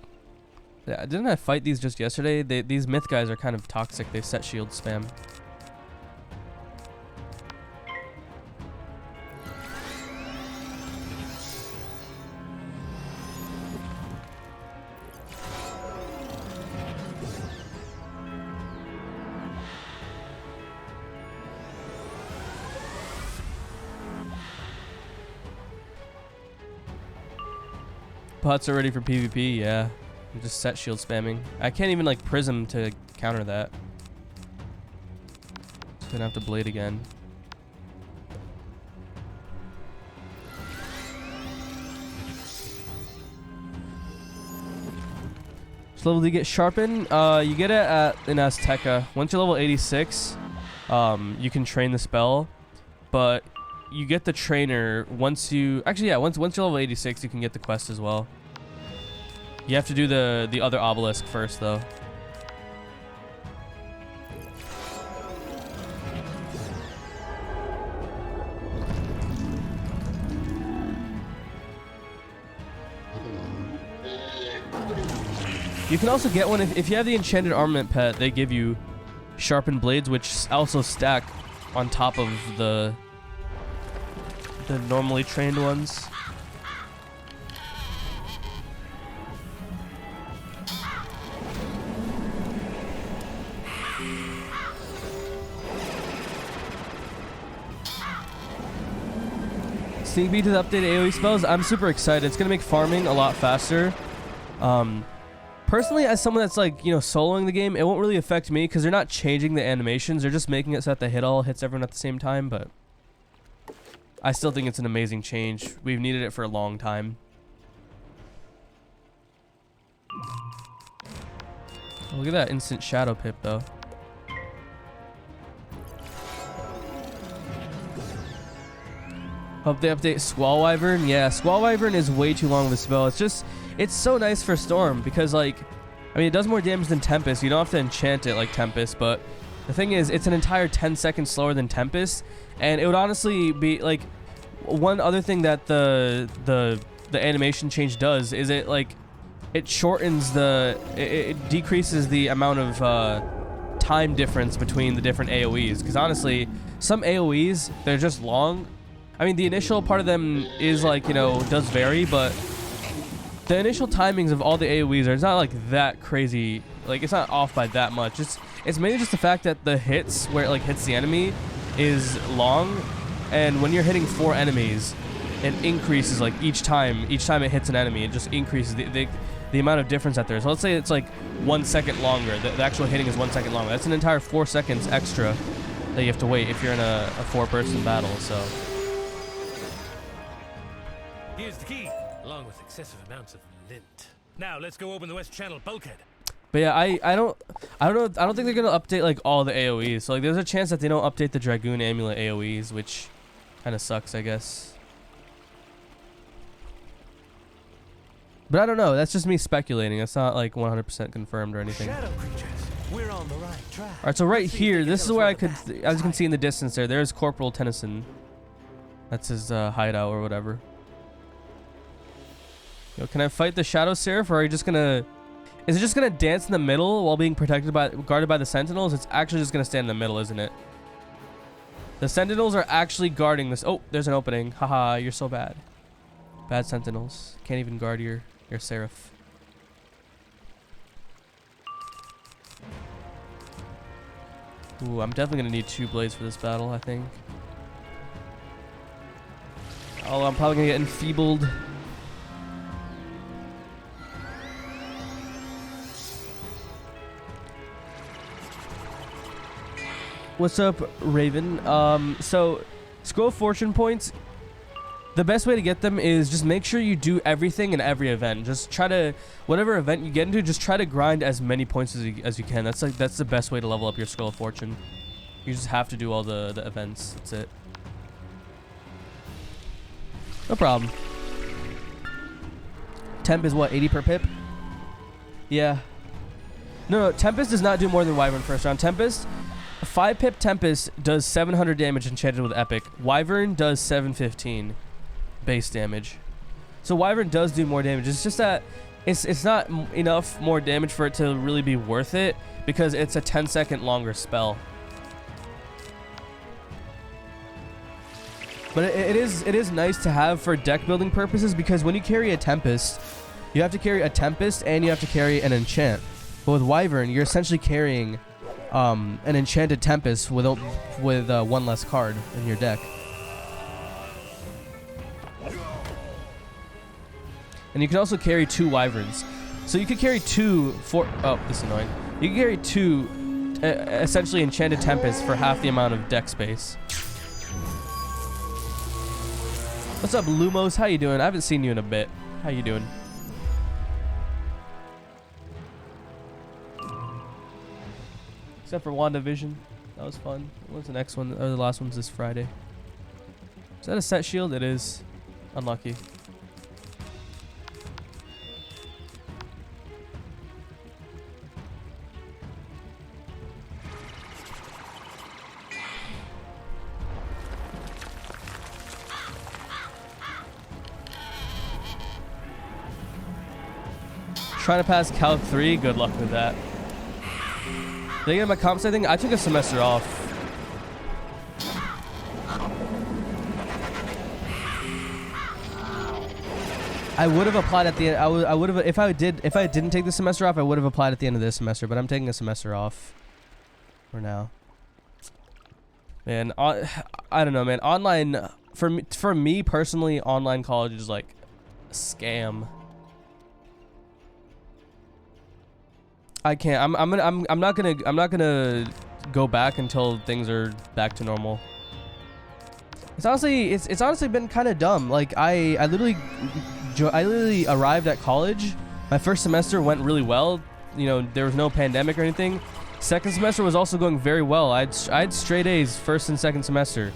Yeah, didn't I fight these just yesterday? These myth guys are kind of toxic. They set shield spam. Pots are ready for PvP, yeah. I'm just set shield spamming. I can't even like prism to counter that. Just gonna have to blade again. So level do you get sharpen? You get it in Azteca. Once you're level 86, you can train the spell, but you get the trainer once you actually yeah once you're level 86 you can get the quest as well. You have to do the other obelisk first though. You can also get one if you have the enchanted armament pet. They give you sharpened blades, which also stack on top of the normally trained ones. Sneak peek to the updated AoE spells. I'm super excited. It's gonna make farming a lot faster. Personally, as someone that's like, you know, soloing the game, it won't really affect me because they're not changing the animations. They're just making it so that the hit all hits everyone at the same time, but I still think it's an amazing change. We've needed it for a long time. Oh, look at that instant shadow pip though. Hope they update Squall Wyvern. Yeah, Squall Wyvern is way too long of a spell. It's so nice for Storm because, like, I mean, it does more damage than Tempest. You don't have to enchant it like Tempest, but the thing is, it's an entire 10 seconds slower than Tempest, and it would honestly be, like, one other thing that the animation change does is it shortens it decreases the amount of time difference between the different AoEs, because honestly, some AoEs, they're just long. I mean, the initial part of them is, like, you know, does vary, but the initial timings of all the AoEs are not like that crazy. Like, it's not off by that much. It's mainly just the fact that the hits where it like hits the enemy is long, and when you're hitting 4 enemies, it increases like each time it hits an enemy. It just increases the amount of difference that there is. So let's say it's like 1 second longer. The actual hitting is 1 second longer. That's an entire 4 seconds extra that you have to wait if you're in a 4-person battle. So Here's the key, along with excessive amounts of lint. Now let's go open the West Channel bulkhead. but yeah, I don't know. I don't think they're gonna update like all the AOEs. So like there's a chance that they don't update the Dragoon Amulet AOEs, which kind of sucks, I guess. But I don't know. That's just me speculating. It's not like 100% confirmed or anything. Shadow creatures, we're on the right track. All right, so right here, this is where I could, as you can see in the distance there's Corporal Tennyson. That's his hideout or whatever. Yo, can I fight the Shadow Seraph, or are you just gonna... Is it just gonna dance in the middle while being guarded by the Sentinels? It's actually just gonna stand in the middle, isn't it? The Sentinels are actually guarding this. Oh, there's an opening. Haha, you're so bad. Bad Sentinels. Can't even guard your Seraph. Ooh, I'm definitely gonna need 2 blades for this battle, I think. Oh, I'm probably gonna get enfeebled. What's up, Raven? So scroll fortune points. The best way to get them is just make sure you do everything in every event. Just try to, whatever event you get into, just try to grind as many points as you can. That's the best way to level up your scroll of fortune. You just have to do all the events. That's it. No problem. Temp is what, 80 per pip? Yeah. No, Tempest does not do more than Wyvern first round. Tempest, 5 pip Tempest does 700 damage enchanted with Epic. Wyvern does 715 base damage. So Wyvern does do more damage. It's just that it's not enough more damage for it to really be worth it, because it's a 10-second longer spell. But it is nice to have for deck building purposes, because when you carry a Tempest, you have to carry a Tempest and you have to carry an enchant. But with Wyvern, you're essentially carrying an enchanted Tempest with 1 less card in your deck. And you can also carry 2 Wyverns. So you could carry 2 for... Oh, this is annoying. You can carry 2 essentially enchanted Tempests for half the amount of deck space. What's up, Lumos? How you doing? I haven't seen you in a bit. How you doing? Except for WandaVision. That was fun. What's the next one? Or the last one's this Friday. Is that a set shield? It is. Unlucky. Trying to pass Calc 3, good luck with that. Did I get my comp sci thing? I took a semester off. I would have applied at the end. I would have if I didn't take the semester off, I would have applied at the end of this semester, but I'm taking a semester off for now. Man, I don't know, man. Online for me personally, online college is like a scam. I can't. I'm not gonna go back until things are back to normal. It's honestly been kind of dumb. Like I literally arrived at college. My first semester went really well. You know, there was no pandemic or anything. Second semester was also going very well. I had straight A's first and second semester,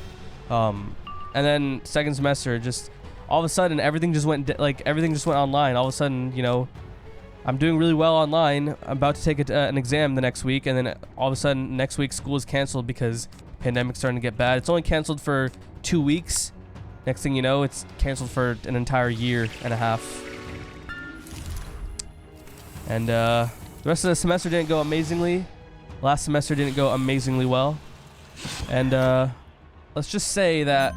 and then second semester just all of a sudden everything just went online. All of a sudden, you know, I'm doing really well online. I'm about to take an exam the next week, and then all of a sudden next week school is canceled because pandemic's starting to get bad. It's only canceled for 2 weeks. Next thing you know, it's canceled for an entire year and a half. And the rest of the semester didn't go amazingly. Last semester didn't go amazingly well. And let's just say that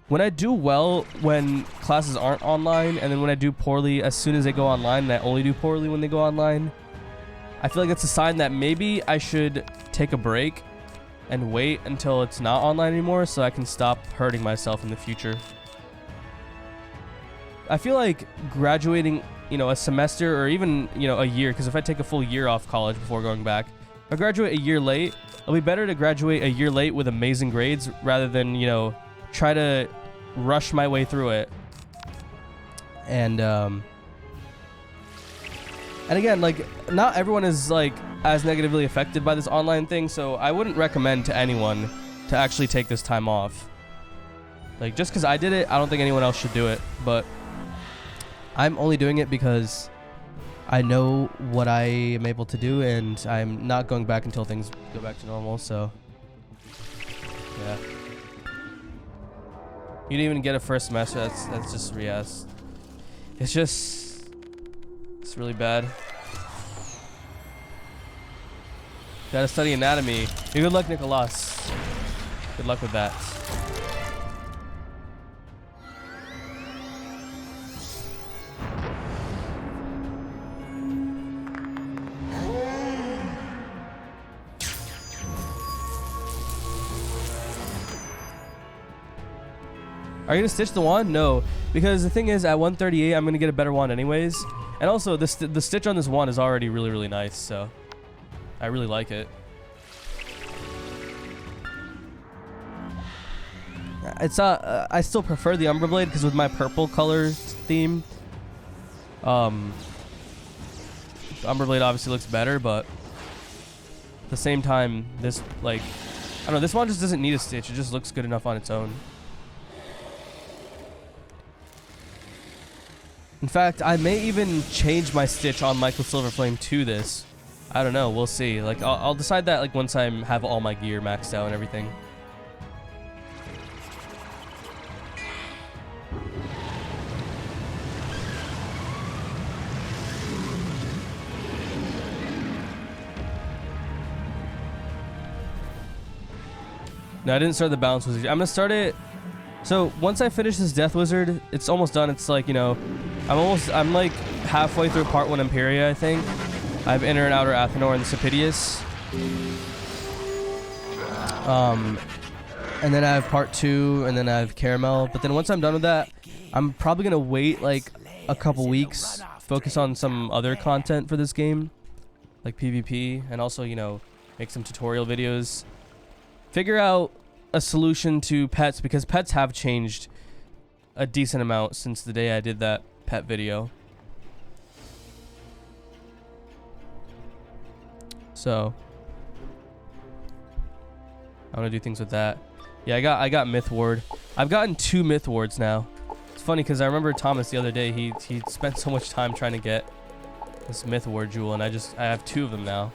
when I do well when classes aren't online, and then when I do poorly as soon as they go online, and I only do poorly when they go online, I feel like it's a sign that maybe I should take a break and wait until it's not online anymore so I can stop hurting myself in the future. I feel like graduating, you know, a semester or even, you know, a year, because if I take a full year off college before going back, if I graduate a year late, it'll be better to graduate a year late with amazing grades rather than, you know, try to rush my way through it. And again, like, not everyone is, like, as negatively affected by this online thing, so I wouldn't recommend to anyone to actually take this time off. Like, just because I did it, I don't think anyone else should do it, but I'm only doing it because I know what I am able to do, and I'm not going back until things go back to normal, so yeah. You didn't even get a first semester, that's just re-ass. It's really bad. Gotta study anatomy. Good luck, Nicolas. Good luck with that. Are you gonna stitch the wand? No, because the thing is, at 138, I'm gonna get a better wand anyways. And also, the stitch on this wand is already really, really nice, so I really like it. It's not. I still prefer the Umber Blade because with my purple color theme, the Umber Blade obviously looks better, but at the same time, this, like, I don't know, this wand just doesn't need a stitch. It just looks good enough on its own. In fact, I may even change my stitch on Michael Silverflame to this. I don't know. We'll see. Like, I'll decide that, like, once I have all my gear maxed out and everything. No, I didn't start the balance wizard. I'm gonna start it. So once I finish this Death Wizard, it's almost done. It's like, you know, I'm like halfway through part 1 Imperia, I think. I have Inner and Outer Athenor and Sapitius. And then I have part 2, and then I have Caramel. But then once I'm done with that, I'm probably gonna wait like a couple weeks, focus on some other content for this game, like PvP, and also, you know, make some tutorial videos. Figure out a solution to pets, because pets have changed a decent amount since the day I did that pet video. So I want to do things with that. Yeah, I got Myth Ward. I've gotten 2 Myth Wards now. It's funny because I remember Thomas the other day, he spent so much time trying to get this Myth Ward jewel, and I have 2 of them now.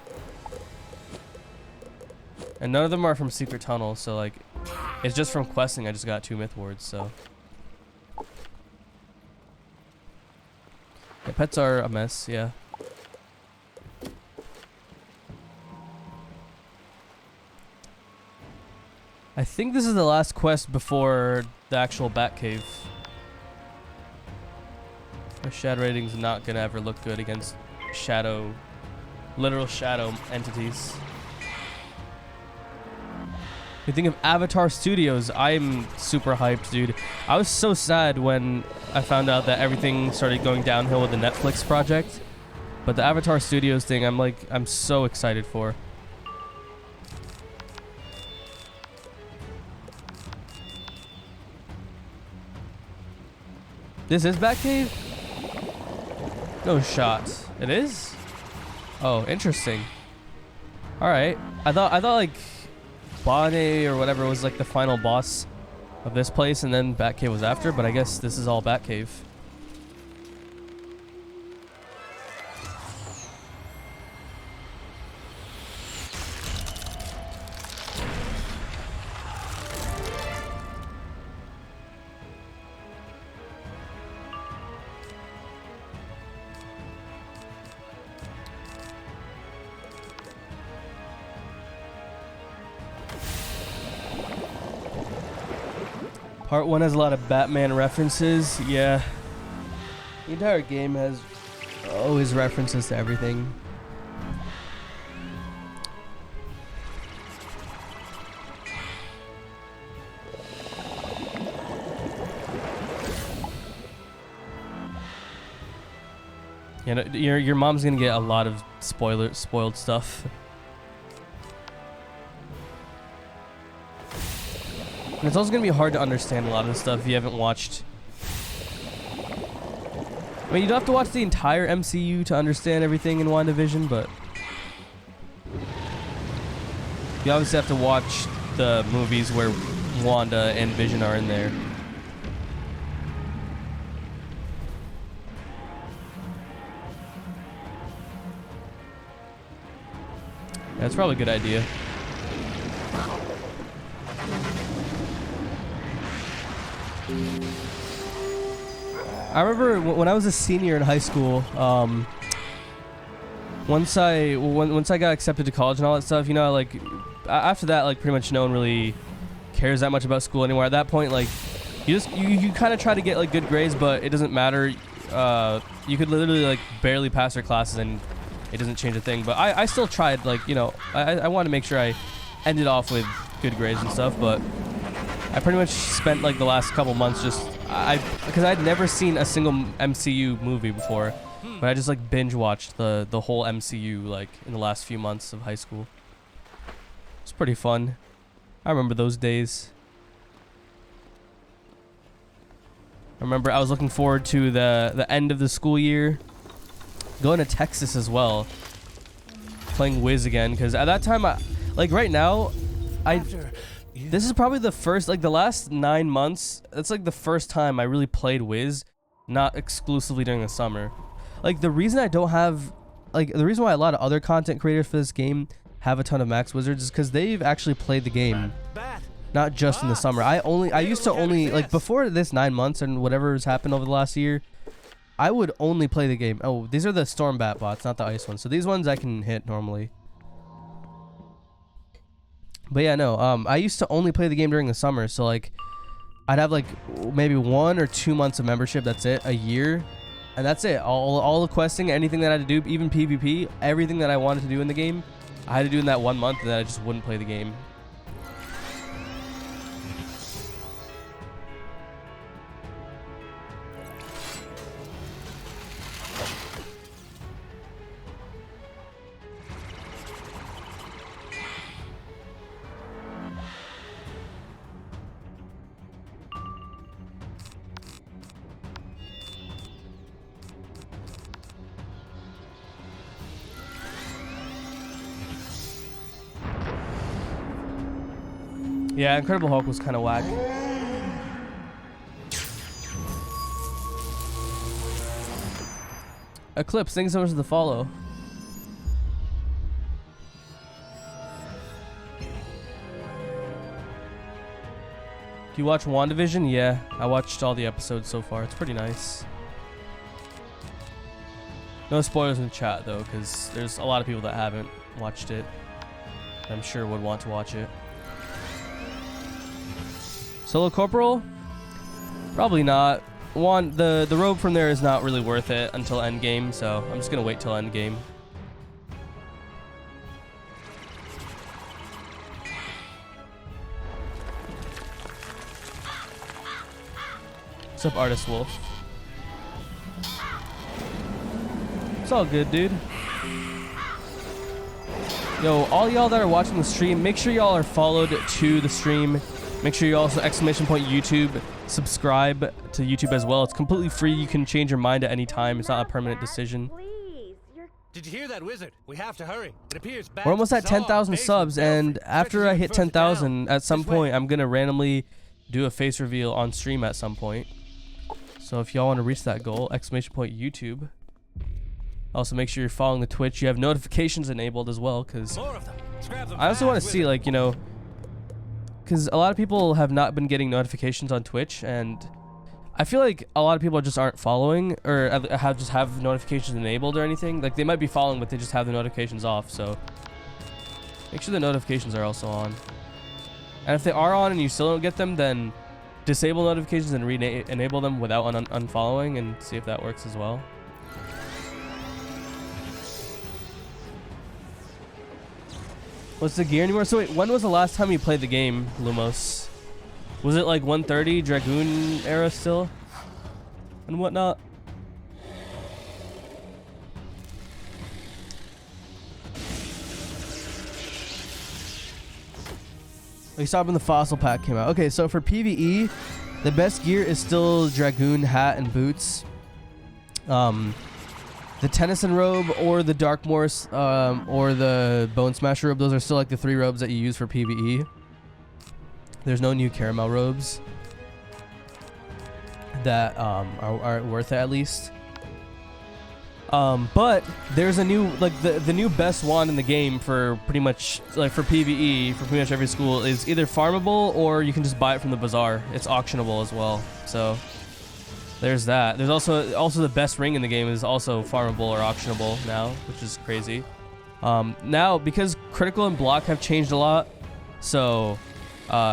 And none of them are from Secret Tunnel, so like, it's just from questing. I just got 2 Myth Wards, so. Yeah, pets are a mess, yeah. I think this is the last quest before the actual Batcave. My shadow rating's not gonna ever look good against literal shadow entities. You think of Avatar Studios, I'm super hyped, dude. I was so sad when I found out that everything started going downhill with the Netflix project. But the Avatar Studios thing, I'm so excited for. This is Batcave? No shot. It is? Oh, interesting. Alright. I thought like Bonnet or whatever was like the final boss of this place, and then Batcave was after, but I guess this is all Batcave. Part 1 has a lot of Batman references. Yeah. The entire game has always references to everything. You know, your mom's gonna get a lot of spoiled stuff. And it's also gonna be hard to understand a lot of the stuff if you haven't watched. I mean, you don't have to watch the entire MCU to understand everything in WandaVision, but you obviously have to watch the movies where Wanda and Vision are in there. That's probably a good idea. I remember when I was a senior in high school, once I got accepted to college and all that stuff, you know, like after that, like pretty much no one really cares that much about school anymore. At that point, like you kind of try to get like good grades, but it doesn't matter. You could literally like barely pass your classes and it doesn't change a thing. But I still tried, like, you know, I wanted to make sure I ended off with good grades and stuff, but I pretty much spent like the last couple months just because I'd never seen a single MCU movie before, but I just like binge watched the whole MCU like in the last few months of high school. It's pretty fun. I remember those days. I remember I was looking forward to the end of the school year, going to Texas as well, playing Wiz again, because at that time, like right now, this is probably the first, like the last 9 months, it's like the first time I really played Wiz, not exclusively during the summer. Like the reason I don't have, like the reason why a lot of other content creators for this game have a ton of max wizards is because they've actually played the game, not just in the summer. I used to only, like before this 9 months and whatever has happened over the last year, I would only play the game. Oh, these are the storm bat bots, not the ice ones. So these ones I can hit normally. But yeah, no, I used to only play the game during the summer. So like I'd have like maybe 1 or 2 months of membership. That's it, a year. And that's it. All the questing, anything that I had to do, even PvP, everything that I wanted to do in the game, I had to do in that 1 month, and then I just wouldn't play the game. Yeah, Incredible Hulk was kind of whack. Eclipse, thanks so much for the follow. Do you watch WandaVision? Yeah, I watched all the episodes so far. It's pretty nice. No spoilers in the chat though, because there's a lot of people that haven't watched it. I'm sure would want to watch it. Solo Corporal? Probably not. The robe from there is not really worth it until endgame, so I'm just gonna wait till endgame. What's up, Artist Wolf? It's all good, dude. Yo, all y'all that are watching the stream, make sure y'all are followed to the stream. Make sure you also !YouTube, subscribe to YouTube as well. It's completely free. You can change your mind at any time. It's not a permanent decision. Did you hear that, Wizard? We have to hurry. It appears We're almost at 10,000 subs, and after I hit 10,000, at some point, I'm gonna randomly do a face reveal on stream at some point. So if y'all want to reach that goal, !YouTube. Also, make sure you're following the Twitch. You have notifications enabled as well, because I also want to see, like, you know, because a lot of people have not been getting notifications on Twitch, and I feel like a lot of people just aren't following or have notifications enabled or anything. Like they might be following, but they just have the notifications off. So make sure the notifications are also on. And if they are on and you still don't get them, then disable notifications and enable them without unfollowing, and see if that works as well. What's the gear anymore? So wait, when was the last time you played the game, Lumos? Was it like 130 Dragoon era still? And whatnot? We saw when the fossil pack came out. Okay, so for PvE, the best gear is still dragoon hat and boots. The Tennyson robe or the Dark Morse or the Bone Smasher robe, those are still like the 3 robes that you use for PvE. There's no new caramel robes that are worth it at least. But there's a new, like the new best wand in the game for pretty much, like for PvE, for pretty much every school is either farmable or you can just buy it from the bazaar. It's auctionable as well. So there's that. There's also the best ring in the game is also farmable or auctionable now, which is crazy. Now because critical and block have changed a lot, so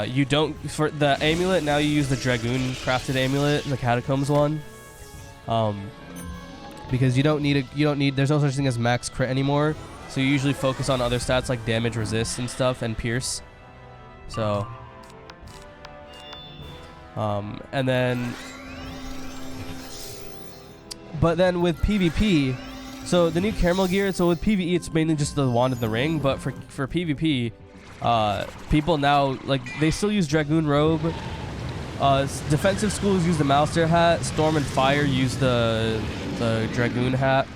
you don't, for the amulet now you use the dragoon crafted amulet, the catacombs one. Because you don't need there's no such thing as max crit anymore, so you usually focus on other stats like damage, resist and stuff, and pierce. So and then but then with PvP, so the new caramel gear, so with PvE it's mainly just the wand and the ring, but for PvP people now, like, they still use dragoon robe. Defensive schools use the Mouser hat. Storm and Fire use the dragoon hat.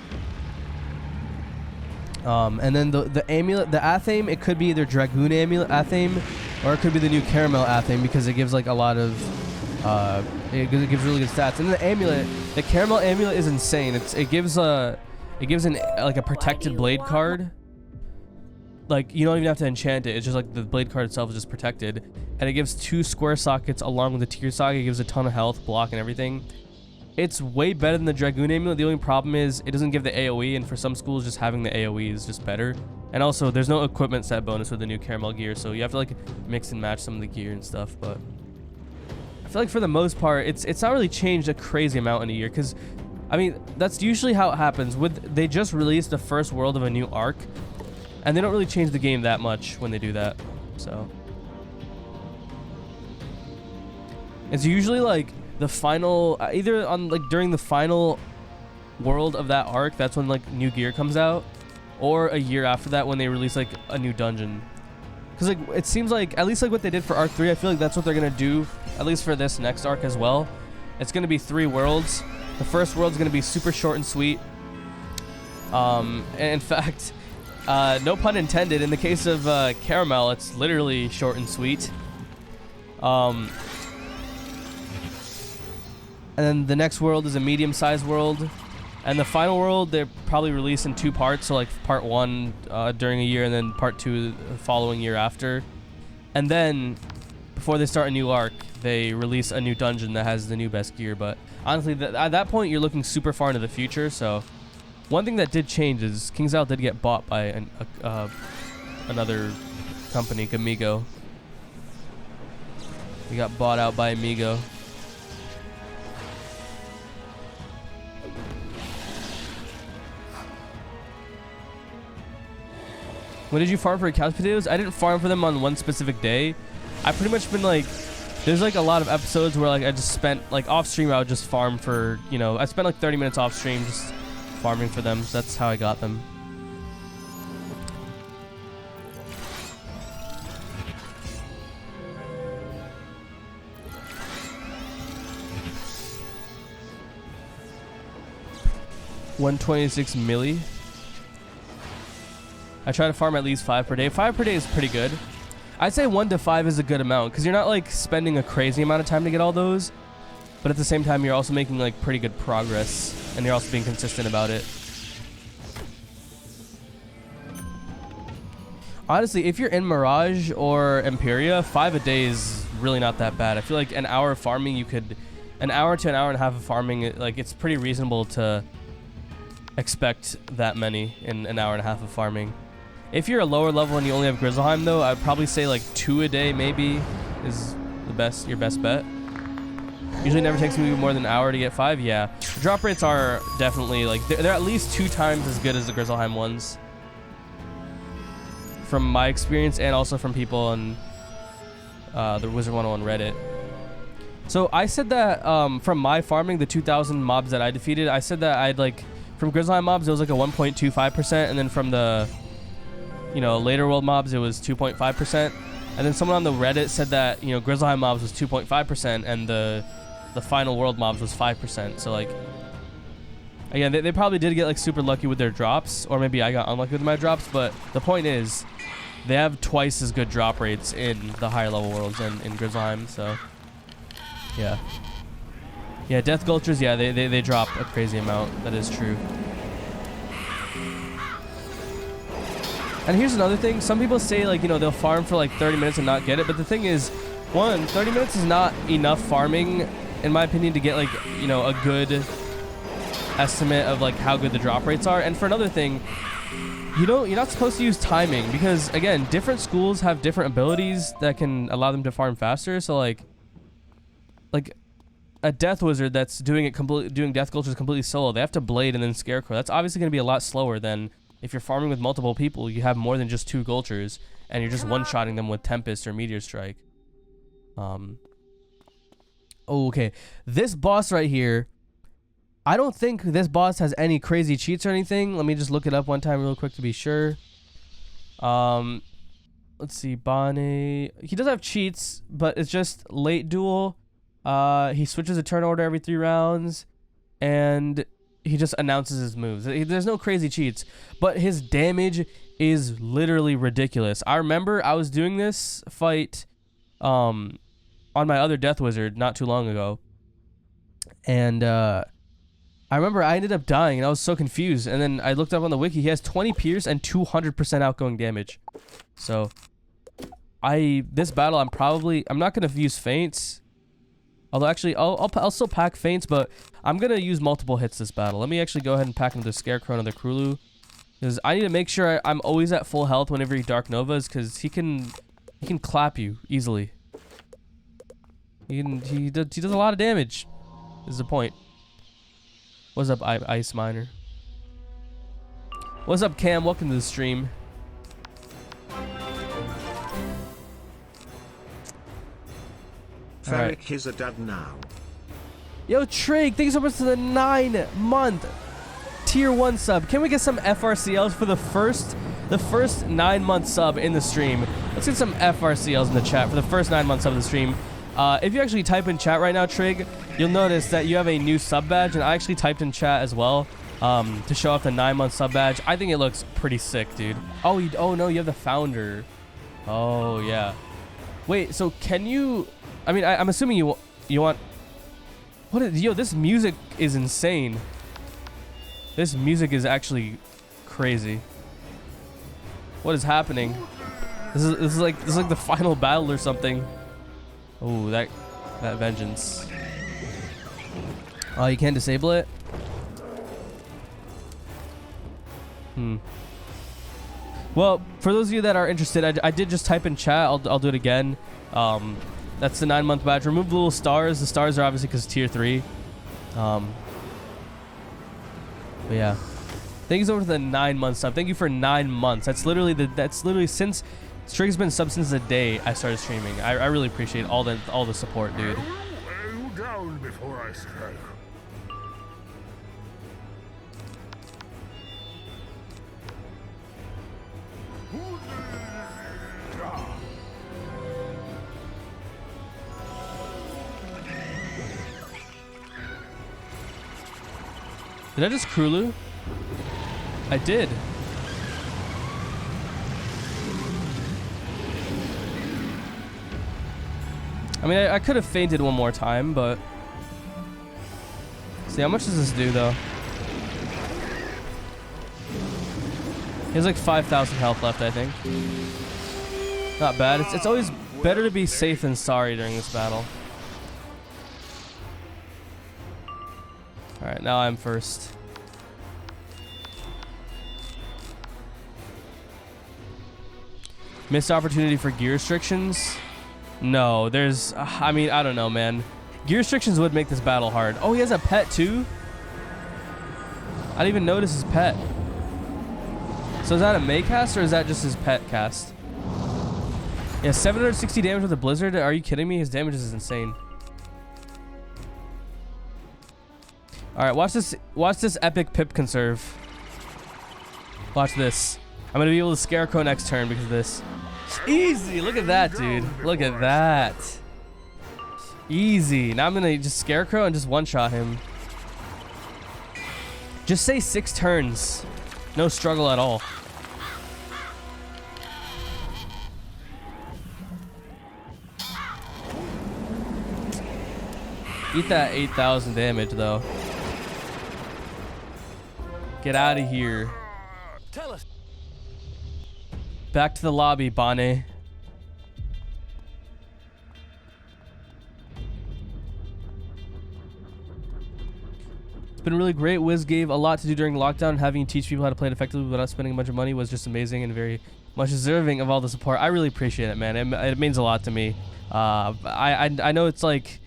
And then the amulet, the athame, it could be either dragoon amulet athame or it could be the new caramel athame because it gives like a lot of it gives really good stats. And the amulet, the caramel amulet is insane. It gives an like a protected blade card. Like, you don't even have to enchant it. It's just like the blade card itself is just protected. And it gives 2 square sockets along with the tier socket. It gives a ton of health, block, and everything. It's way better than the dragoon amulet. The only problem is it doesn't give the AoE, and for some schools just having the AoE is just better. And also there's no equipment set bonus with the new caramel gear, so you have to like mix and match some of the gear and stuff. But I feel like for the most part it's not really changed a crazy amount in a year, because I mean that's usually how it happens. They just released the first world of a new arc, and they don't really change the game that much when they do that. So it's usually like the final, either on like during the final world of that arc, that's when like new gear comes out, or a year after that when they release like a new dungeon. Because like it seems like, at least like what they did for arc 3, I feel like that's what they're gonna do at least for this next arc as well. It's gonna be 3 worlds. The first world's gonna be super short and sweet. And in fact, no pun intended, in the case of caramel, it's literally short and sweet. And then the next world is a medium-sized world, and the final world they're probably released in 2 parts, so like part 1 during a year and then part 2 the following year after. And then before they start a new arc, they release a new dungeon that has the new best gear. But honestly, at that point you're looking super far into the future. So one thing that did change is King's Isle did get bought by another company, Amigo. We got bought out by Amigo. When did you farm for couch potatoes? I didn't farm for them on one specific day. I've pretty much been like, there's like a lot of episodes where like I just spent like off stream, I would just farm for, you know, I spent like 30 minutes off stream just farming for them. So that's how I got them. $126 milli. I try to farm at least 5 per day. 5 per day is pretty good. I'd say 1 to 5 is a good amount because you're not like spending a crazy amount of time to get all those, but at the same time you're also making like pretty good progress and you're also being consistent about it. Honestly, if you're in Mirage or Imperia, 5 a day is really not that bad. I feel like an hour of farming, you could, an hour to an hour and a half of farming, like it's pretty reasonable to expect that many in an hour and a half of farming. If you're a lower level and you only have Grizzleheim though, I'd probably say like 2 a day maybe is your best bet. Usually never takes me more than an hour to get 5. Yeah, drop rates are definitely like they're at least 2 times as good as the Grizzleheim ones from my experience, and also from people on the Wizard101 Reddit. So I said that from my farming, the 2,000 mobs that I defeated, I said that I'd like, from Grizzleheim mobs it was like a 1.25%, and then from the, you know, later world mobs it was 2.5%. And then someone on the Reddit said that, you know, Grizzleheim mobs was 2.5% and the final world mobs was 5%. So like, again, they probably did get like super lucky with their drops, or maybe I got unlucky with my drops. But the point is, they have twice as good drop rates in the higher level worlds and in Grizzleheim. So yeah, Death Gulchers, yeah, they drop a crazy amount. That is true. And here's another thing. Some people say, like, you know, they'll farm for like 30 minutes and not get it. But the thing is, 30 minutes is not enough farming, in my opinion, to get like, you know, a good estimate of like how good the drop rates are. And for another thing, you're not supposed to use timing, because again, different schools have different abilities that can allow them to farm faster. So like a Death Wizard that's doing Death Gulchers completely solo, they have to blade and then Scarecrow. That's obviously going to be a lot slower than if you're farming with multiple people. You have more than just 2 Gulchers, and you're just one-shotting them with Tempest or Meteor Strike. Oh, okay. This boss right here, I don't think this boss has any crazy cheats or anything. Let me just look it up one time real quick to be sure. Let's see. Bane. He does have cheats, but it's just late duel. He switches a turn order every 3 rounds, and he just announces his moves. There's no crazy cheats, but his damage is literally ridiculous. I remember I was doing this fight on my other Death Wizard not too long ago, and I remember I ended up dying, and I was so confused. And then I looked up on the wiki. He has 20 pierce and 200% outgoing damage. So this battle, I'm not gonna use feints. Although actually, I'll still pack feints, but I'm gonna use multiple hits this battle. Let me actually go ahead and pack another Scarecrow and another Krulu, because I need to make sure I'm always at full health whenever he Dark Novas, because he can clap you easily. He does a lot of damage. Is the point. What's up, Ice Miner? What's up, Cam? Welcome to the stream. Ferric is a dad now. Yo, Trig, thanks so much for the 9-month tier 1 sub. Can we get some FRCLs for the first 9-month sub in the stream? Let's get some FRCLs in the chat for the first 9 months sub of the stream. If you actually type in chat right now, Trig, you'll notice that you have a new sub badge, and I actually typed in chat as well to show off the 9-month sub badge. I think it looks pretty sick, dude. Oh no, you have the founder. Oh yeah. Wait, so can you? I mean, I'm assuming you want. Yo, this music is insane. This music is actually crazy. What is happening? This is like the final battle or something. Oh, that vengeance. Oh, you can't disable it? Well, for those of you that are interested, I did just type in chat. I'll do it again. That's the 9-month badge. Remove the little stars. The stars are obviously because tier 3. But yeah. Thank you so much for the 9-month sub. Thank you for 9 months. That's literally since Strig's been sub since the day I started streaming. I really appreciate all the support, dude. Wear you down before I strike. Did I just Krulu? I did. I mean, I could have fainted one more time, but... See, how much does this do, though? He has like 5,000 health left, I think. Not bad. It's always better to be safe than sorry during this battle. Alright, now I'm first. Missed opportunity for gear restrictions? No, there's... I mean, I don't know, man. Gear restrictions would make this battle hard. Oh, he has a pet, too? I didn't even notice his pet. So is that a May cast, or is that just his pet cast? Yeah, 760 damage with a blizzard? Are you kidding me? His damage is insane. Alright, watch this epic pip conserve. Watch this. I'm gonna be able to Scarecrow next turn because of this. Easy. Look at that, dude. Look at that. Easy. Now I'm gonna just scarecrow and just one-shot him. Just say 6 turns. No struggle at all. Eat that 8,000 damage though. Get out of here. Tell us. Back to the lobby, Bonnie. It's been really great. Wiz gave a lot to do during lockdown, and having you teach people how to play it effectively without spending a bunch of money was just amazing and very much deserving of all the support. I really appreciate it, man. It means a lot to me. I know it's like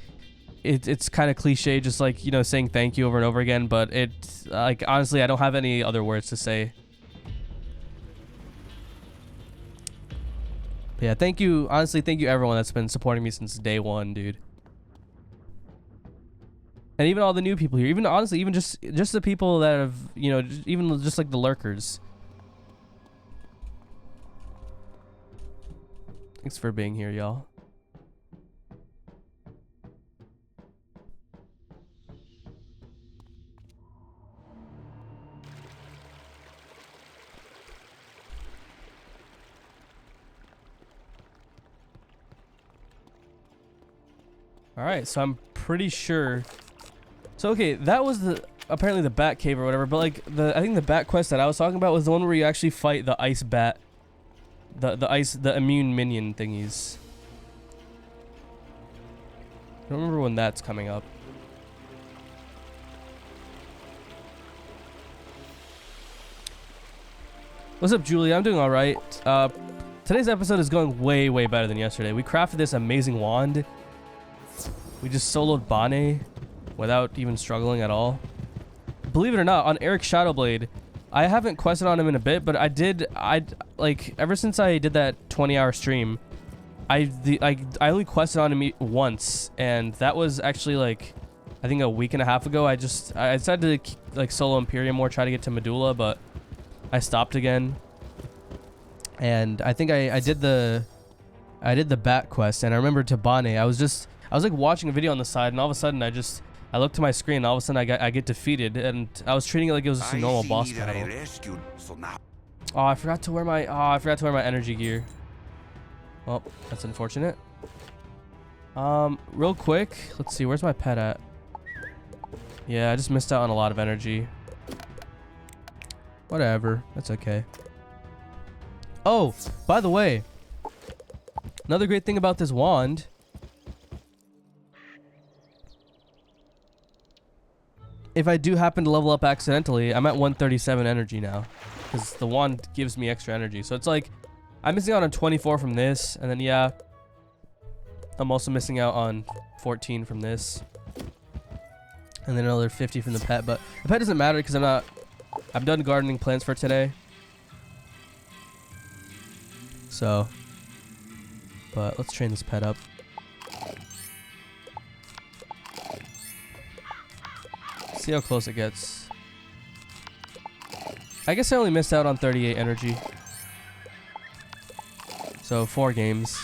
it's kind of cliche, just like, you know, saying thank you over and over again, but it's like, honestly, I don't have any other words to say. But yeah, thank you. Honestly, thank you everyone that's been supporting me since day one, dude. And even all the new people here. Even honestly, even just the people that have, you know, even just like the lurkers. Thanks for being here, y'all. All right, so I'm pretty sure. So okay, that was apparently the bat cave or whatever. But like I think the bat quest that I was talking about was the one where you actually fight the ice bat, the immune minion thingies. I don't remember when that's coming up. What's up, Julie? I'm doing all right. Today's episode is going way better than yesterday. We crafted this amazing wand. We just soloed Bane without even struggling at all. Believe it or not, on Eric Shadowblade, I haven't quested on him in a bit, but I like ever since I did that 20-hour stream, I only quested on him once, and that was actually like I think a week and a half ago. I decided to like solo Imperium more, try to get to Medulla, but I stopped again. And I think I did the bat quest, and I remember Tabane. I was like watching a video on the side, and all of a sudden I looked to my screen, and all of a sudden I get defeated, and I was treating it like it was just a normal boss battle. Oh, I forgot to wear my energy gear. Well, that's unfortunate. Real quick, let's see, where's my pet at? Yeah, I just missed out on a lot of energy. Whatever, that's okay. Oh, by the way, another great thing about this wand. If I do happen to level up accidentally, I'm at 137 energy now, because the wand gives me extra energy. So it's like I'm missing out on 24 from this, and then yeah, I'm also missing out on 14 from this, and then another 50 from the pet. But the pet doesn't matter because I'm done gardening plants for today. So, but let's train this pet up. See how close it gets. I guess I only missed out on 38 energy. So 4 games.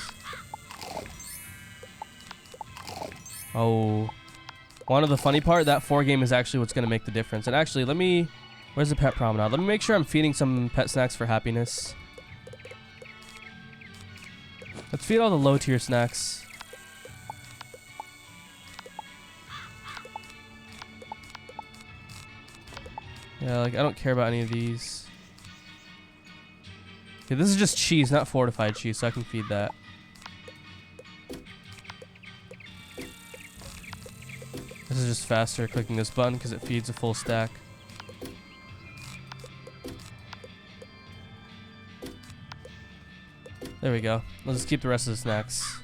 Oh. One of the funny part, that 4 game is actually what's going to make the difference. And actually, where's the pet promenade? Let me make sure I'm feeding some pet snacks for happiness. Let's feed all the low tier snacks. Yeah, like I don't care about any of these. Okay, this is just cheese, not fortified cheese, so I can feed that. This is just faster clicking this button because it feeds a full stack. There we go. Let's just keep the rest of the snacks.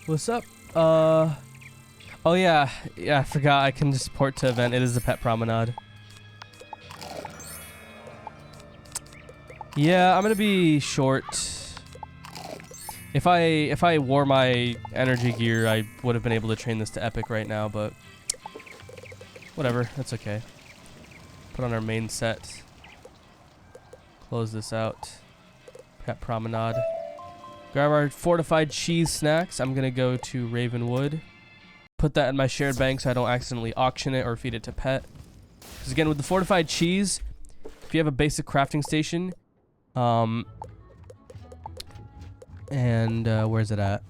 What's up? Oh yeah, I forgot I can just port to event. It is the pet promenade. Yeah, I'm gonna be short. If I wore my energy gear, I would have been able to train this to epic right now, but whatever. That's okay. Put on our main set. Close this out. Got promenade. Grab our fortified cheese snacks. I'm gonna go to Ravenwood. Put that in my shared bank so I don't accidentally auction it or feed it to pet. Because again, with the fortified cheese, if you have a basic crafting station, where's it at?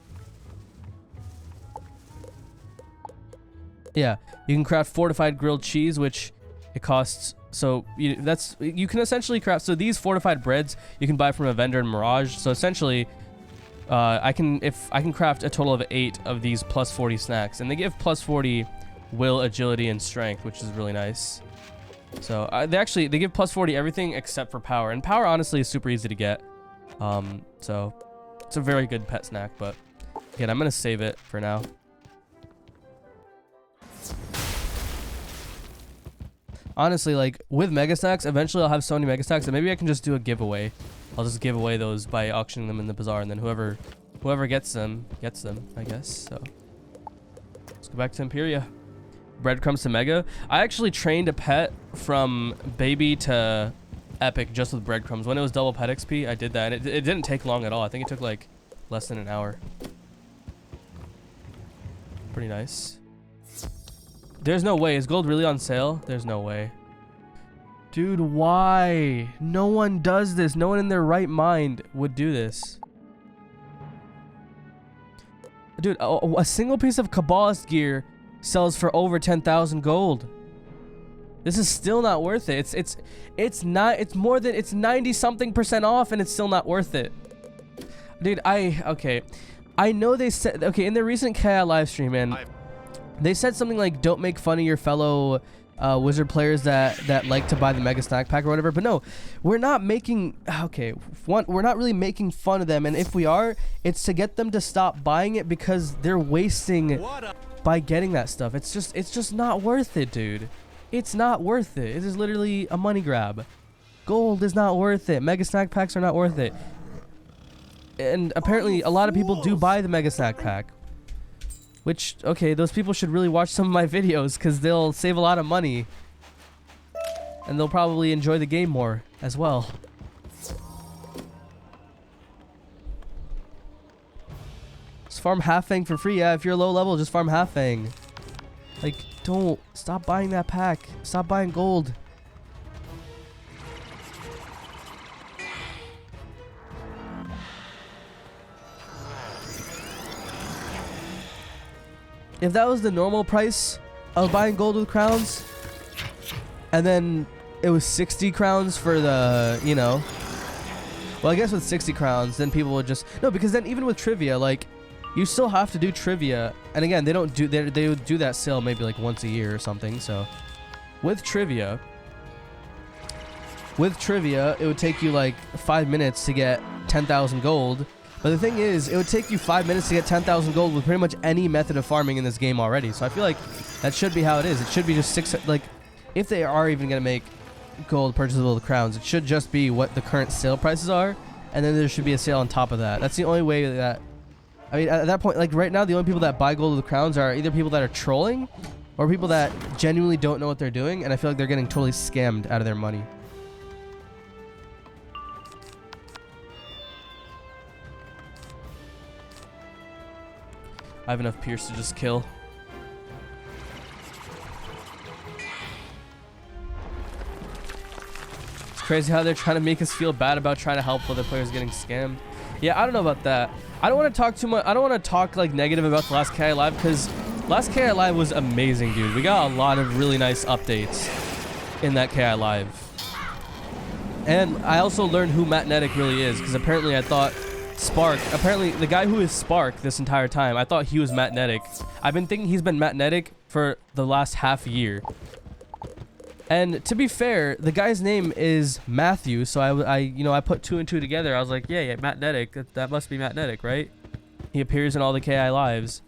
Yeah, you can craft fortified grilled cheese, which it costs. So you can essentially craft. So these fortified breads you can buy from a vendor in Mirage. So essentially, I can craft a total of 8 of these plus 40 snacks, and they give plus 40 will, agility, and strength, which is really nice. So they give plus 40 everything except for power, and power honestly is super easy to get. So it's a very good pet snack, but again, I'm gonna save it for now. Honestly, like with mega stacks, eventually I'll have so many mega stacks that maybe I can just do a giveaway. I'll just give away those by auctioning them in the bazaar, and then whoever gets them, I guess. So let's go back to Imperia. Breadcrumbs to mega. I actually trained a pet from baby to epic just with breadcrumbs. When it was double pet XP, I did that, and it didn't take long at all. I think it took like less than an hour. Pretty nice. There's no way. Is gold really on sale? There's no way. Dude, why? No one does this. No one in their right mind would do this. Dude, a single piece of Kabbalist gear sells for over 10,000 gold. This is still not worth it. It's 90 something % off, and it's still not worth it. Dude, okay. I know they said, okay, in their recent KI live stream, man, they said something like, don't make fun of your fellow wizard players that like to buy the mega snack pack or whatever. But no, we're not making, okay, we're not really making fun of them. And if we are, it's to get them to stop buying it because they're wasting by getting that stuff. It's just not worth it, dude. It's not worth it. It is literally a money grab. Gold is not worth it. Mega snack packs are not worth it. And apparently a lot of people do buy the mega snack pack. Which, okay, those people should really watch some of my videos because they'll save a lot of money. And they'll probably enjoy the game more as well. Just farm half fang for free. Yeah, if you're low level, just farm half fang. Like, don't. Stop buying that pack. Stop buying gold. If that was the normal price of buying gold with crowns, and then it was 60 crowns for the, you know, well, I guess with 60 crowns, then people would just, no, because then even with trivia, like, you still have to do trivia, and again, they would do that sale maybe like once a year or something. So with trivia, it would take you like 5 minutes to get 10,000 gold. But the thing is, it would take you 5 minutes to get 10,000 gold with pretty much any method of farming in this game already. So I feel like that should be how it is. It should be just 6, like, if they are even going to make gold purchasable with crowns, it should just be what the current sale prices are, and then there should be a sale on top of that. That's the only way that, I mean, at that point, like right now, the only people that buy gold with crowns are either people that are trolling or people that genuinely don't know what they're doing, and I feel like they're getting totally scammed out of their money. I have enough Pierce to just kill. It's crazy how they're trying to make us feel bad about trying to help other players getting scammed. Yeah, I don't know about that. I don't want to talk too much. I don't want to talk like negative about the last KI Live because last KI Live was amazing, dude. We got a lot of really nice updates in that KI Live. And I also learned who Magnetic really is because apparently I thought Spark, apparently the guy who is Spark this entire time, I thought he was Magnetic. I've been thinking he's been Magnetic for the last half year. And to be fair, the guy's name is Matthew, so I put 2 and 2 together. I was like, yeah, Magnetic, that must be Magnetic, right? He appears in all the KI lives.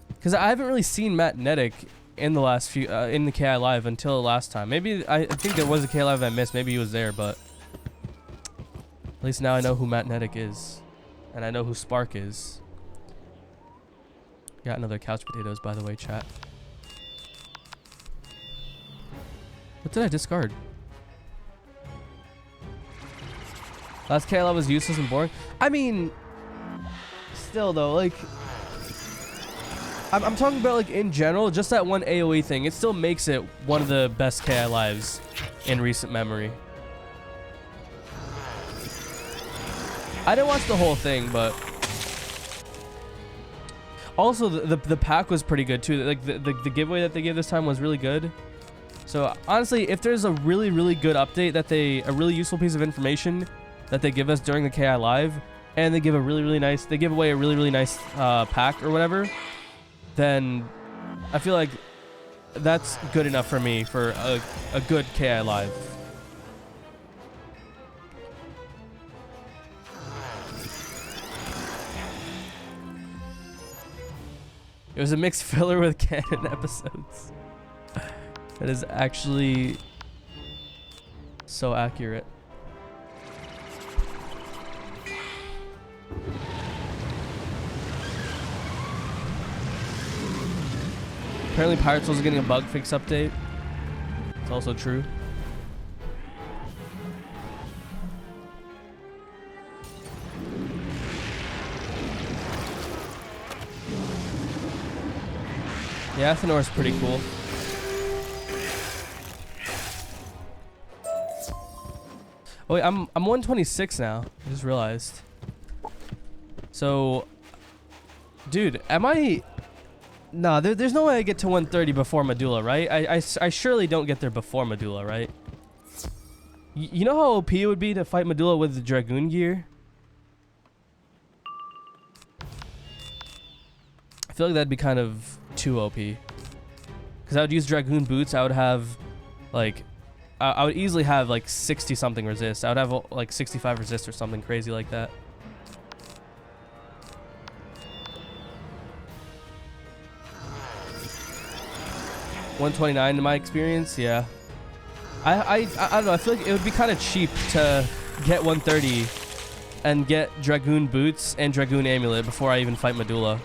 Because I haven't really seen Magnetic in the last few, in the KI live until last time. Maybe, I think there was a KI live I missed, maybe he was there, but at least now I know who Magnetic is. And I know who Spark is. Got another couch potatoes, by the way, chat. What did I discard? Last KLI was useless and boring. I mean, still though, like, I'm talking about like in general, just that one AoE thing. It still makes it one of the best KI lives in recent memory. I didn't watch the whole thing, but also the pack was pretty good too. Like the giveaway that they gave this time was really good. So honestly, if there's a really good update that a really useful piece of information that they give us during the KI live, and they give a they give away a really nice pack or whatever, then I feel like that's good enough for me for a good KI live. It was a mixed filler with canon episodes. That is actually so accurate. Apparently Pirate Souls is getting a bug fix update. It's also true. Yeah, Athenor is pretty cool. Oh wait, I'm 126 now. I just realized. So, dude, am I? Nah, there's no way I get to 130 before Medulla, right? I surely don't get there before Medulla, right? You know how OP it would be to fight Medulla with the Dragoon gear? I feel like that'd be kind of too OP. Because I would use Dragoon boots, I would have, like, I would easily have, like, 60-something resist. I would have, like, 65 resist or something crazy like that. $129 in my experience, yeah. I don't know, I feel like it would be kind of cheap to get 130 and get Dragoon boots and Dragoon amulet before I even fight Medulla.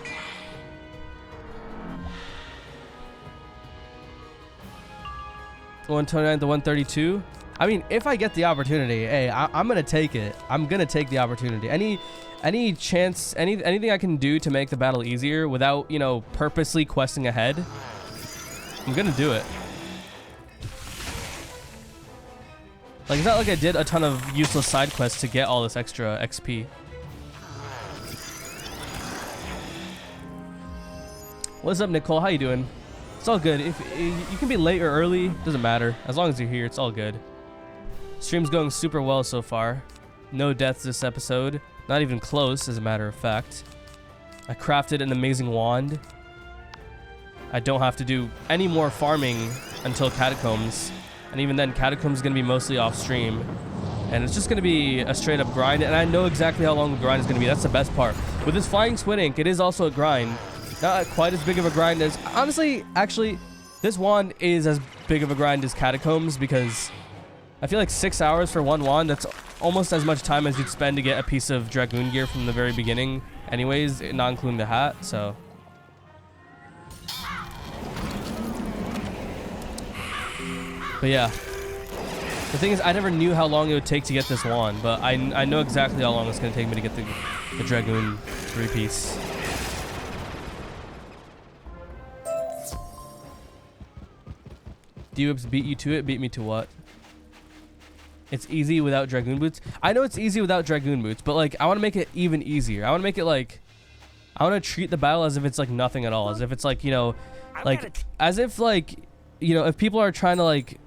$129 to 132. I mean, if I get the opportunity, hey, I'm gonna take it. I'm gonna take the opportunity. Any chance, anything I can do to make the battle easier without, you know, purposely questing ahead, I'm gonna do it. Like, it's not like I did a ton of useless side quests to get all this extra XP. What's up, Nicole? How you doing? It's all good. If you can be late or early, doesn't matter. As long as you're here, it's all good. Stream's going super well so far. No deaths this episode. Not even close, as a matter of fact. I crafted an amazing wand. I don't have to do any more farming until Catacombs. And even then, Catacombs is going to be mostly off stream. And it's just going to be a straight up grind. And I know exactly how long the grind is going to be. That's the best part. With this Flying Squid Ink, it is also a grind. Not quite as big of a grind as... Honestly, actually, this wand is as big of a grind as Catacombs, because I feel like 6 hours for one wand, that's almost as much time as you'd spend to get a piece of Dragoon gear from the very beginning anyways, not including the hat, so... But yeah. The thing is, I never knew how long it would take to get this wand, but I know exactly how long it's going to take me to get the Dragoon 3-piece. D-Whips beat you to it? Beat me to what? It's easy without Dragoon boots? I know it's easy without Dragoon boots, but like, I want to make it even easier. I want to make it like... I want to treat the battle as if it's like nothing at all. As if it's like, you know... Like, as if like... You know, if people are trying to like...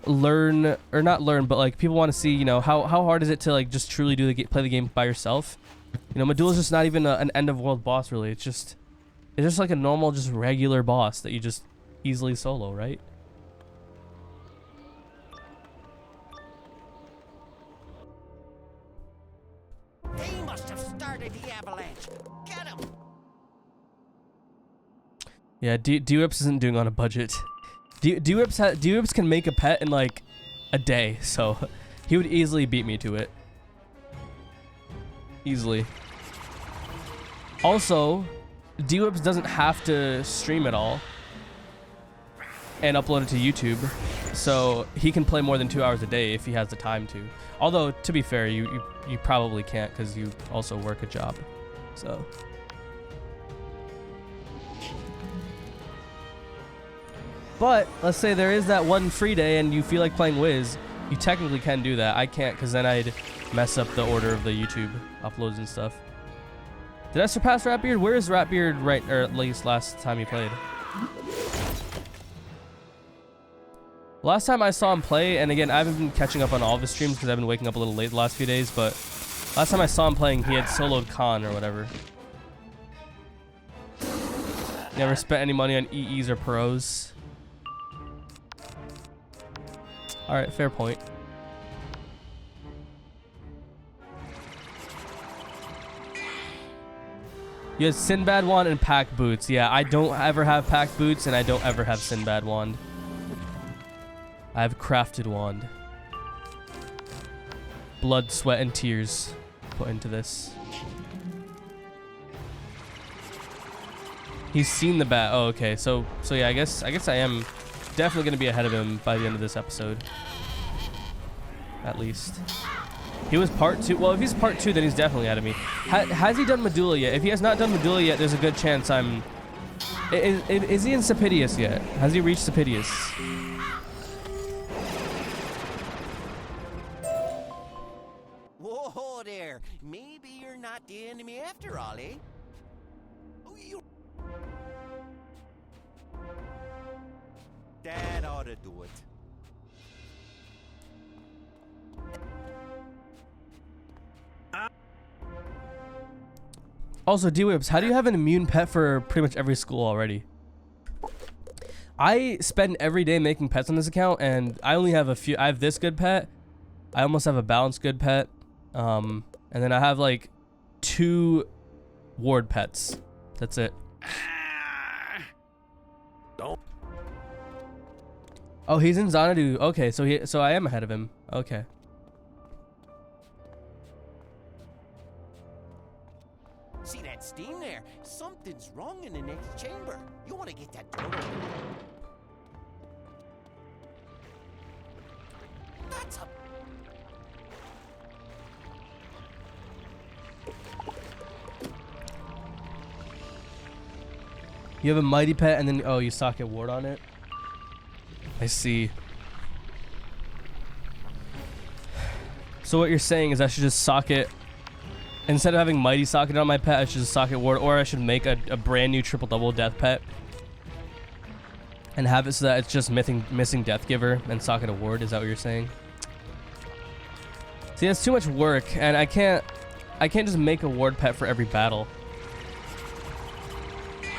learn... Or not learn, but like, people want to see, you know, how hard is it to like just truly play the game by yourself? You know, Medulla's just not even an end-of-world boss, really. It's just like a normal, just regular boss that you just easily solo, right? They must have started the avalanche. Get him! Yeah, D-Whips isn't doing on a budget. D-Whips can make a pet in like a day, so he would easily beat me to it. Easily. Also, D-Whips doesn't have to stream at all. and upload it to YouTube, so he can play more than 2 hours a day if he has the time to. Although, to be fair, you probably can't because you also work a job. So. But let's say there is that one free day and you feel like playing Wiz, you technically can do that. I can't because then I'd mess up the order of the YouTube uploads and stuff. Did I surpass Ratbeard? Where is Ratbeard right, or at least last time he played? Last time I saw him play, and again, I haven't been catching up on all of his streams because I've been waking up a little late the last few days, but last time I saw him playing, he had soloed Khan or whatever. Never spent any money on EEs or pros. Alright, fair point. You have Sinbad Wand and Pack Boots. Yeah, I don't ever have Pack Boots, and I don't ever have Sinbad Wand. I have Crafted Wand. Blood, sweat, and tears put into this. He's seen the bat. Oh, okay. So yeah, I guess I am definitely gonna be ahead of him by the end of this episode. At least. He was part 2. Well, if he's part 2, then he's definitely ahead of me. Has he done Medulla yet? If he has not done Medulla yet, there's a good chance I'm... Is he in Sapidius yet? Has he reached Sapidius? Whoa there. Maybe you're not the enemy after all, eh? Oh, you... That ought to do it. Also, D-Whips, how do you have an immune pet for pretty much every school already? I spend every day making pets on this account, and I only have a few. I have this good pet. I almost have a balanced good pet. And then I have like 2 ward pets. That's it. Don't. Oh, he's in Xanadu. Okay, so I am ahead of him. Okay. See that steam there? Something's wrong in the next chamber. You want to get that door open. That's a... You have a mighty pet, and then oh, you socket ward on it. I see. So what you're saying is I should just socket, instead of having mighty socket on my pet, I should just socket ward, or I should make a brand new triple double death pet and have it so that it's just missing death giver and socket a ward. Is that what you're saying? See, that's too much work, and I can't just make a ward pet for every battle.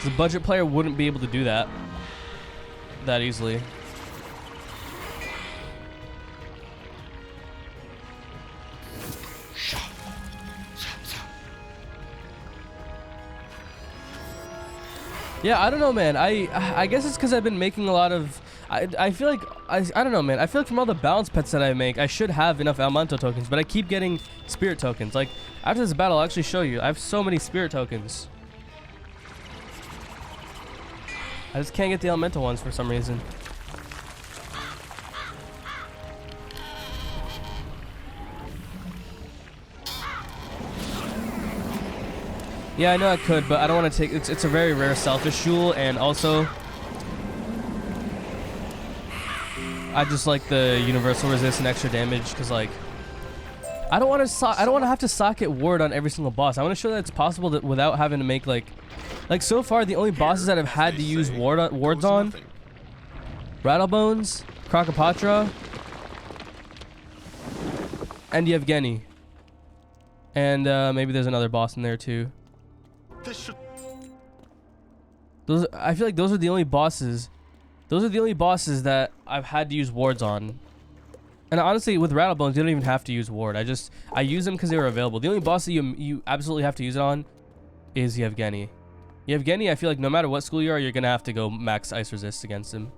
The budget player wouldn't be able to do that easily. Yeah, I don't know, man. I guess it's because I've been making a lot of... I feel like... I don't know, man. I feel like from all the balance pets that I make, I should have enough Elemental tokens, but I keep getting Spirit tokens. Like, after this battle, I'll actually show you. I have so many Spirit tokens. I just can't get the Elemental ones for some reason. Yeah, I know I could, but I don't want to take... It's a very rare selfish jewel, and also... I just like the universal resist and extra damage, because, like... I don't want to have to socket ward on every single boss. I want to show that it's possible that without having to make, like... Like, so far, the only bosses that I've had to use wards on... Rattlebones, Crocopatra, and Yevgeny. And maybe there's another boss in there, too. I feel like those are the only bosses. Those are the only bosses that I've had to use wards on. And honestly, with Rattlebones, you don't even have to use ward. I use them because they were available. The only boss that you absolutely have to use it on is Yevgeny. Yevgeny, I feel like no matter what school you are, you're gonna have to go max ice resist against him.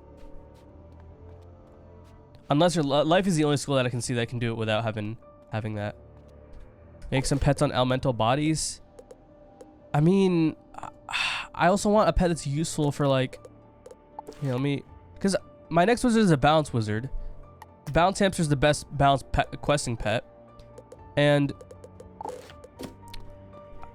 Unless your life is the only school that I can see that can do it without having that. Make some pets on elemental bodies. I mean, I also want a pet that's useful for, like, you know, me, because my next wizard is a bounce wizard. Bounce hamster is the best bounce questing pet, and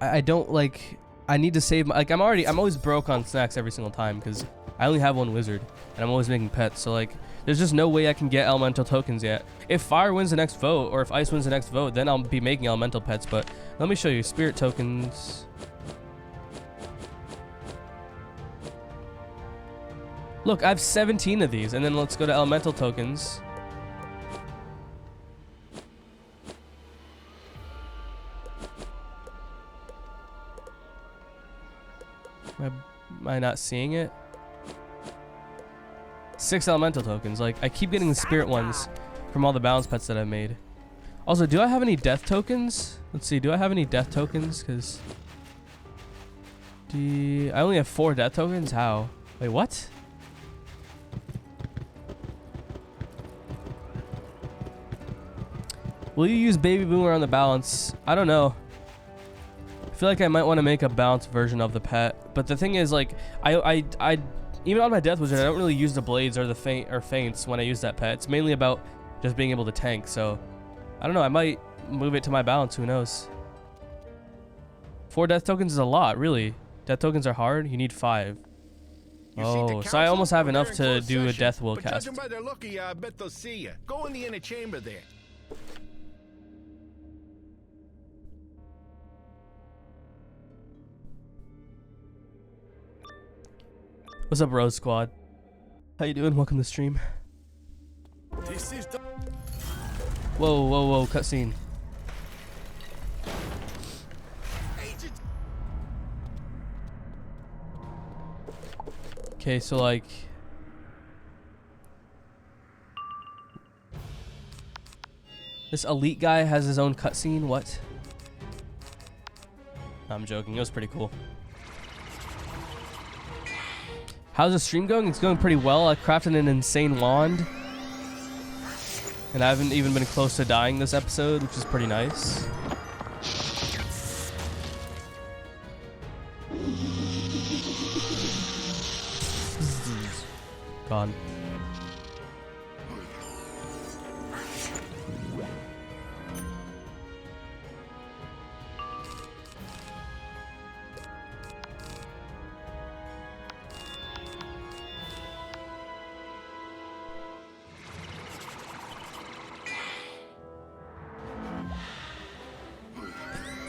I don't like. I need to save my, like I'm always broke on snacks every single time because I only have one wizard and I'm always making pets. So like, there's just no way I can get elemental tokens yet. If fire wins the next vote or if ice wins the next vote, then I'll be making elemental pets. But let me show you spirit tokens. Look, I have 17 of these, and then let's go to elemental tokens. Am I not seeing it? 6 elemental tokens. Like, I keep getting the spirit ones from all the balance pets that I made. Also, do I have any death tokens? Let's see. Do I have any death tokens? Because I only have 4 death tokens. How? Wait, what? Will you use baby boomer on the balance? I don't know. I feel like I might want to make a balanced version of the pet, but the thing is, like, I even on my death wizard, I don't really use the blades or the feints when I use that pet. It's mainly about just being able to tank. So I don't know. I might move it to my balance. Who knows? 4 death tokens is a lot, really. Death tokens are hard. You need 5. Oh, so I almost have enough to do a death will cast. Judging by their looky, I bet they'll see you. Go in the inner chamber there. What's up, Rose Squad? How you doing? Welcome to the stream. This is the Whoa, whoa, whoa! Cutscene. Okay, so like, this elite guy has his own cutscene. What? I'm joking. It was pretty cool. How's the stream going? It's going pretty well. I crafted an insane wand. And I haven't even been close to dying this episode, which is pretty nice. Gone.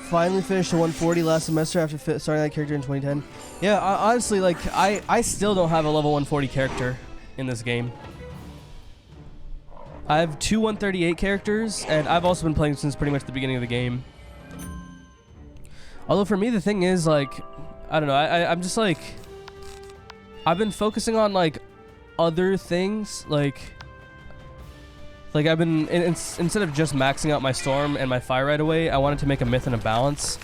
Finally finished the 140 last semester after starting that character in 2010. Yeah, honestly, like, I still don't have a level 140 character in this game. I have 2 138 characters, and I've also been playing since pretty much the beginning of the game. Although for me, the thing is, like, I don't know, I'm just like, I've been focusing on, like, other things, like I've been, instead of just maxing out my storm and my fire right away, I wanted to make a myth and a balance.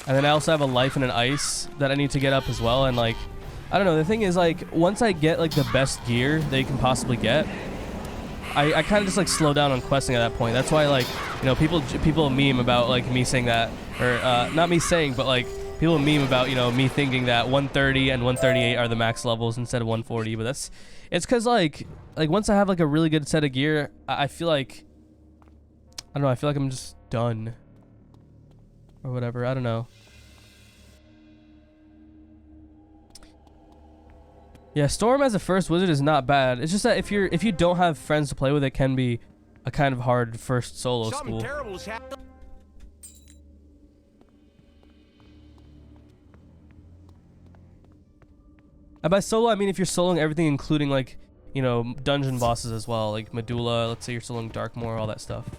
And then I also have a life and an ice that I need to get up as well. And like, I don't know, the thing is, like, once I get like the best gear that you can possibly get, I kind of just like slow down on questing at that point. That's why, like, you know, people meme about like me saying that, or not me saying, but like people meme about, you know, me thinking that 130 and 138 are the max levels instead of 140. But it's because like once I have like a really good set of gear, I feel like, I don't know, I feel like I'm just done or whatever. I don't know. Yeah, Storm as a first wizard is not bad. It's just that if you don't have friends to play with, it can be a kind of hard first solo Something school. terrible's happened. And by solo, I mean if you're soloing everything, including like, you know, dungeon bosses as well, like Medulla. Let's say you're soloing Darkmoor, all that stuff.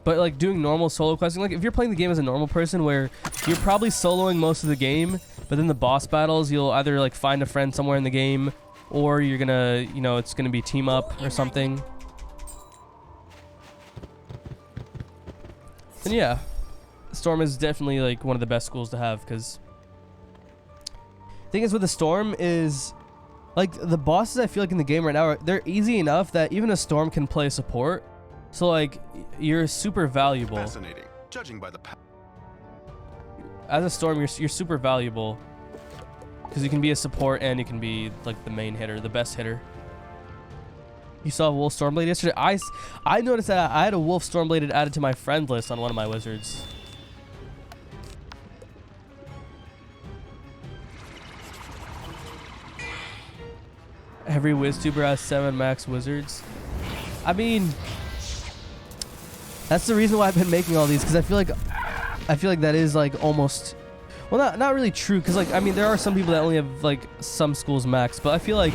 But like doing normal solo questing, like if you're playing the game as a normal person, where you're probably soloing most of the game, but then the boss battles, you'll either like find a friend somewhere in the game, or you're gonna, you know, it's gonna be team up or something. Then yeah, Storm is definitely like one of the best schools to have, because thing is with the Storm is like the bosses I feel like in the game right now they're easy enough that even a Storm can play support. So like you're super valuable. fascinating. Judging by the As a Storm, you're super valuable. Because you can be a support and you can be like the main hitter, the best hitter. You saw a Wolf Stormblade yesterday? I noticed that I had a Wolf Stormblade added to my friend list on one of my wizards. Every WizTuber has 7 max wizards. I mean, that's the reason why I've been making all these, because I feel like that is like almost, well, not really true, because like, I mean, there are some people that only have like some schools max, but I feel like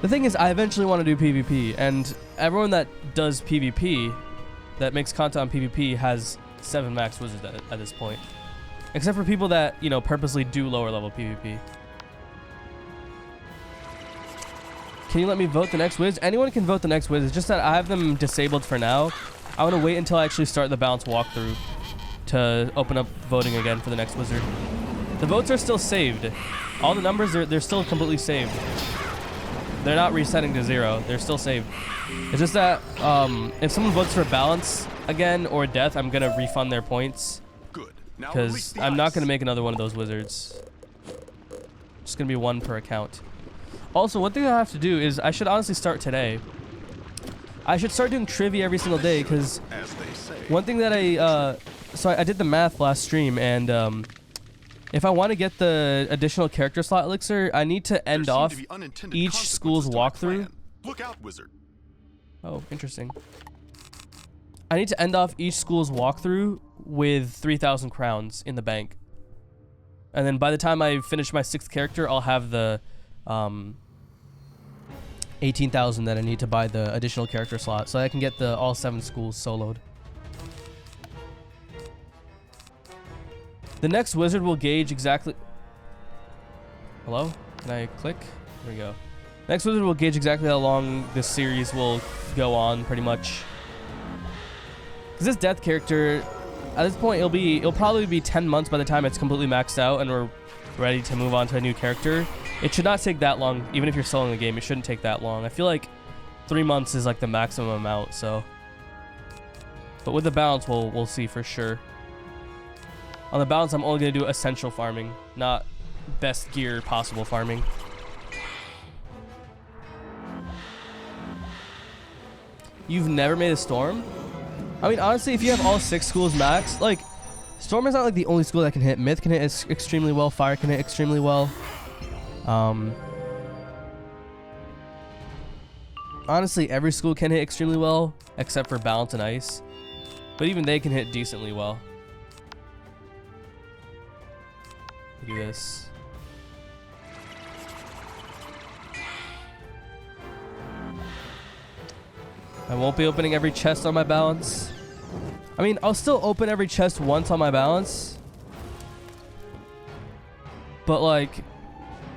the thing is I eventually want to do PvP, and everyone that does PvP, that makes content on PvP, has 7 max wizards at this point, except for people that, you know, purposely do lower level PvP. Can you let me vote the next Wiz? Anyone can vote the next Wiz. It's just that I have them disabled for now. I want to wait until I actually start the balance walkthrough to open up voting again for the next wizard. The votes are still saved. All the numbers, they're still completely saved. They're not resetting to 0. They're still saved. It's just that if someone votes for balance again or death, I'm going to refund their points. Good. Now Because I'm not going to make another one of those wizards. Just going to be 1 per account. Also, one thing I have to do is I should honestly start today. I should start doing trivia every single day, because one thing that I did the math last stream, and if I want to get the additional character slot elixir, I need to end off each school's walkthrough. Look out, wizard. Oh, interesting. I need to end off each school's walkthrough with 3,000 crowns in the bank. And then by the time I finish my 6th character, I'll have the 18,000 that I need to buy the additional character slot, so I can get the all 7 schools soloed. The next wizard will gauge exactly... Hello? Can I click? There we go. Next wizard will gauge exactly how long this series will go on, pretty much. Because this death character, at this point, it'll probably be 10 months by the time it's completely maxed out and we're ready to move on to a new character. It should not take that long. Even if you're soloing the game, it shouldn't take that long. I feel like 3 months is like the maximum amount, so. But with the balance, we'll see for sure. On the balance, I'm only going to do essential farming, not best gear possible farming. You've never made a storm? I mean, honestly, if you have all 6 schools max, like, storm is not like the only school that can hit. Myth can hit extremely well. Fire can hit extremely well. Honestly, every school can hit extremely well, except for balance and ice. But even they can hit decently well. Do this. I won't be opening every chest on my balance. I mean, I'll still open every chest once on my balance. But like,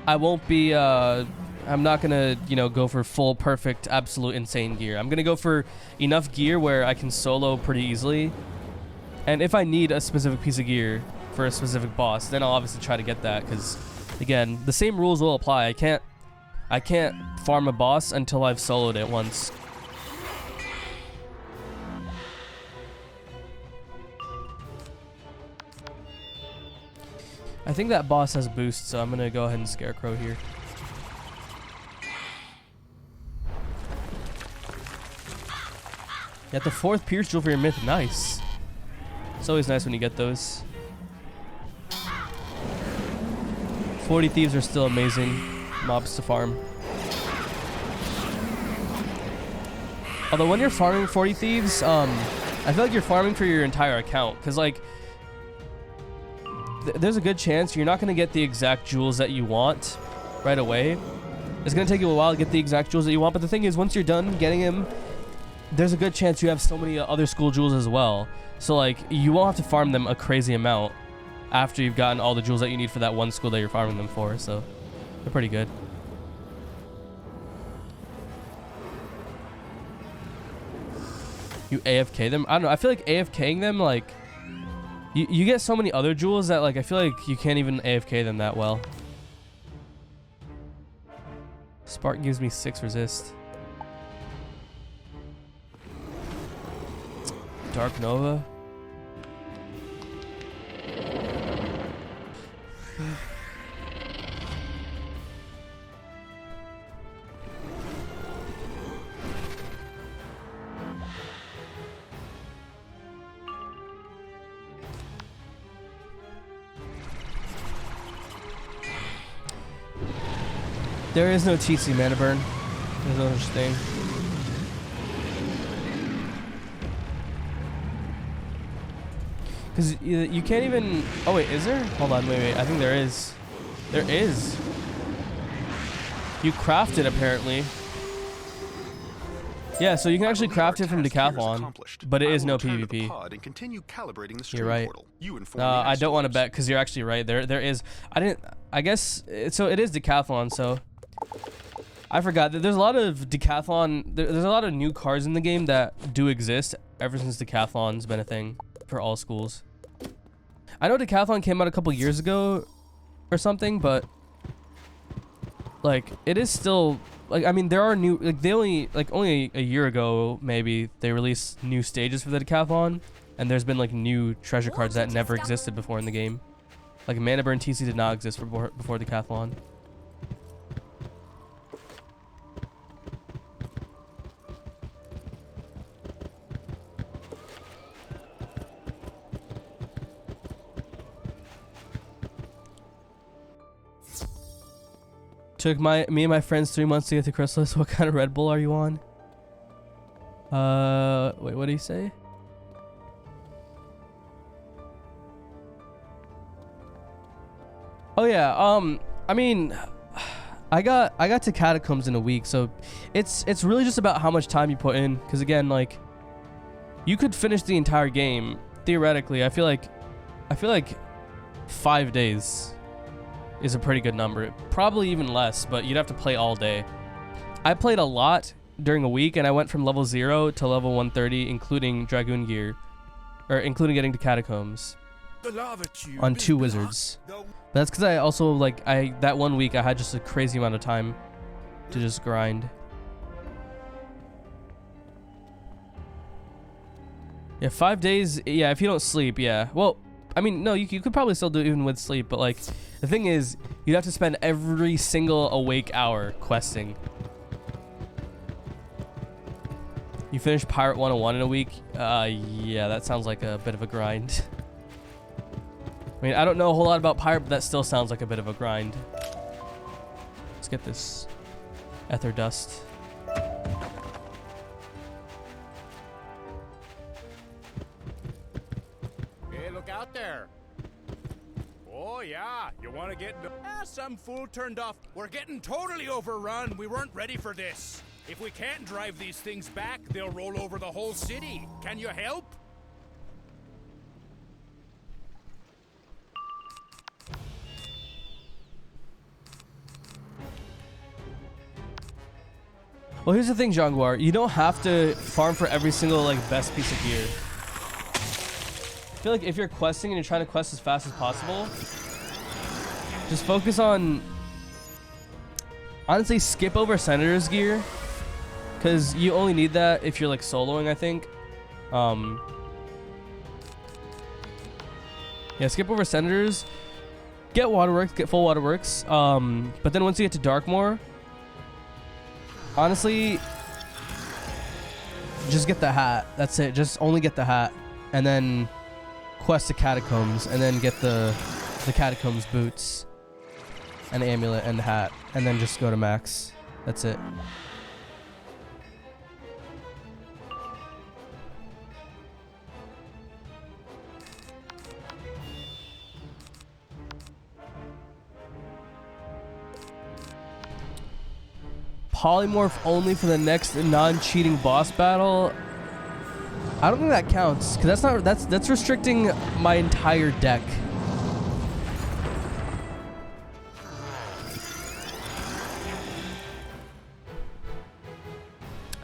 I won't be, I'm not gonna, you know, go for full, perfect, absolute insane gear. I'm gonna go for enough gear where I can solo pretty easily. And if I need a specific piece of gear for a specific boss, then I'll obviously try to get that, because again, the same rules will apply. I can't farm a boss until I've soloed it once. I think that boss has boost, so I'm gonna go ahead and scarecrow here. Got the 4th Pierce Jewel for your myth. Nice. It's always nice when you get those. 40 Thieves are still amazing mobs to farm. Although when you're farming 40 Thieves, I feel like you're farming for your entire account, because like, there's a good chance you're not going to get the exact jewels that you want right away. It's going to take you a while to get the exact jewels that you want, but the thing is, once you're done getting them, there's a good chance you have so many other school jewels as well. So like, you won't have to farm them a crazy amount after you've gotten all the jewels that you need for that one school that you're farming them for, so they're pretty good. You AFK them? I don't know, I feel like AFKing them, like, you get so many other jewels that like I feel like you can't even AFK them that well. Spark gives me 6 resist. Dark Nova. There is no TC mana burn. There's no such thing. Because you can't even... Oh, wait, is there? Hold on, wait. I think there is. There is. You craft it, apparently. Yeah, so you can actually craft it from Decathlon, but it is no PvP. You're right. I don't want to bet because you're actually right. There is. I guess so. It is Decathlon. So I forgot that there's a lot of Decathlon. There's a lot of new cards in the game that do exist ever since Decathlon's been a thing for all schools. I know Decathlon came out a couple years ago or something, but like it is still. Like, I mean, there are new, like, they only a year ago, maybe, they released new stages for the Decathlon, and there's been, like, new treasure cards that never existed before in the game. Like, Mana Burn TC did not exist before Decathlon. Took me and my friends 3 months to get to Chrysalis. What kind of Red Bull are you on? Wait, what did he say? Oh yeah, I mean, I got to Catacombs in a week, so it's really just about how much time you put in. Because again, like, you could finish the entire game theoretically. I feel like 5 days is a pretty good number. Probably even less, but you'd have to play all day. I played a lot during a week, and I went from level 0 to level 130, including Dragoon gear, or including getting to Catacombs on 2 wizards. But that's because I also, like, that 1 week I had just a crazy amount of time to just grind. Yeah, 5 days. Yeah, if you don't sleep, yeah. Well, I mean, no, you could probably still do it even with sleep, but, like, the thing is, you'd have to spend every single awake hour questing. You finish Pirate 101 in a week? Yeah, that sounds like a bit of a grind. I mean, I don't know a whole lot about Pirate, but that still sounds like a bit of a grind. Let's get this ether dust. Hey, look out there. Oh, yeah. You want to get into... some fool turned off. We're getting totally overrun. We weren't ready for this. If we can't drive these things back, they'll roll over the whole city. Can you help? Well, here's the thing, Jaguar. You don't have to farm for every single, like, best piece of gear. I feel like if you're questing and you're trying to quest as fast as possible, just focus on... Honestly, skip over Senator's gear, because you only need that if you're, like, soloing, I think. Yeah, skip over Senators. Get Waterworks, get full Waterworks. But then once you get to Darkmoor, honestly, just get the hat. That's it. Just only get the hat. And then quest the Catacombs. And then get the Catacombs boots. And the amulet and the hat. And then just go to max. That's it. Polymorph only for the next non-cheating boss battle. I don't think that counts, because that's restricting my entire deck.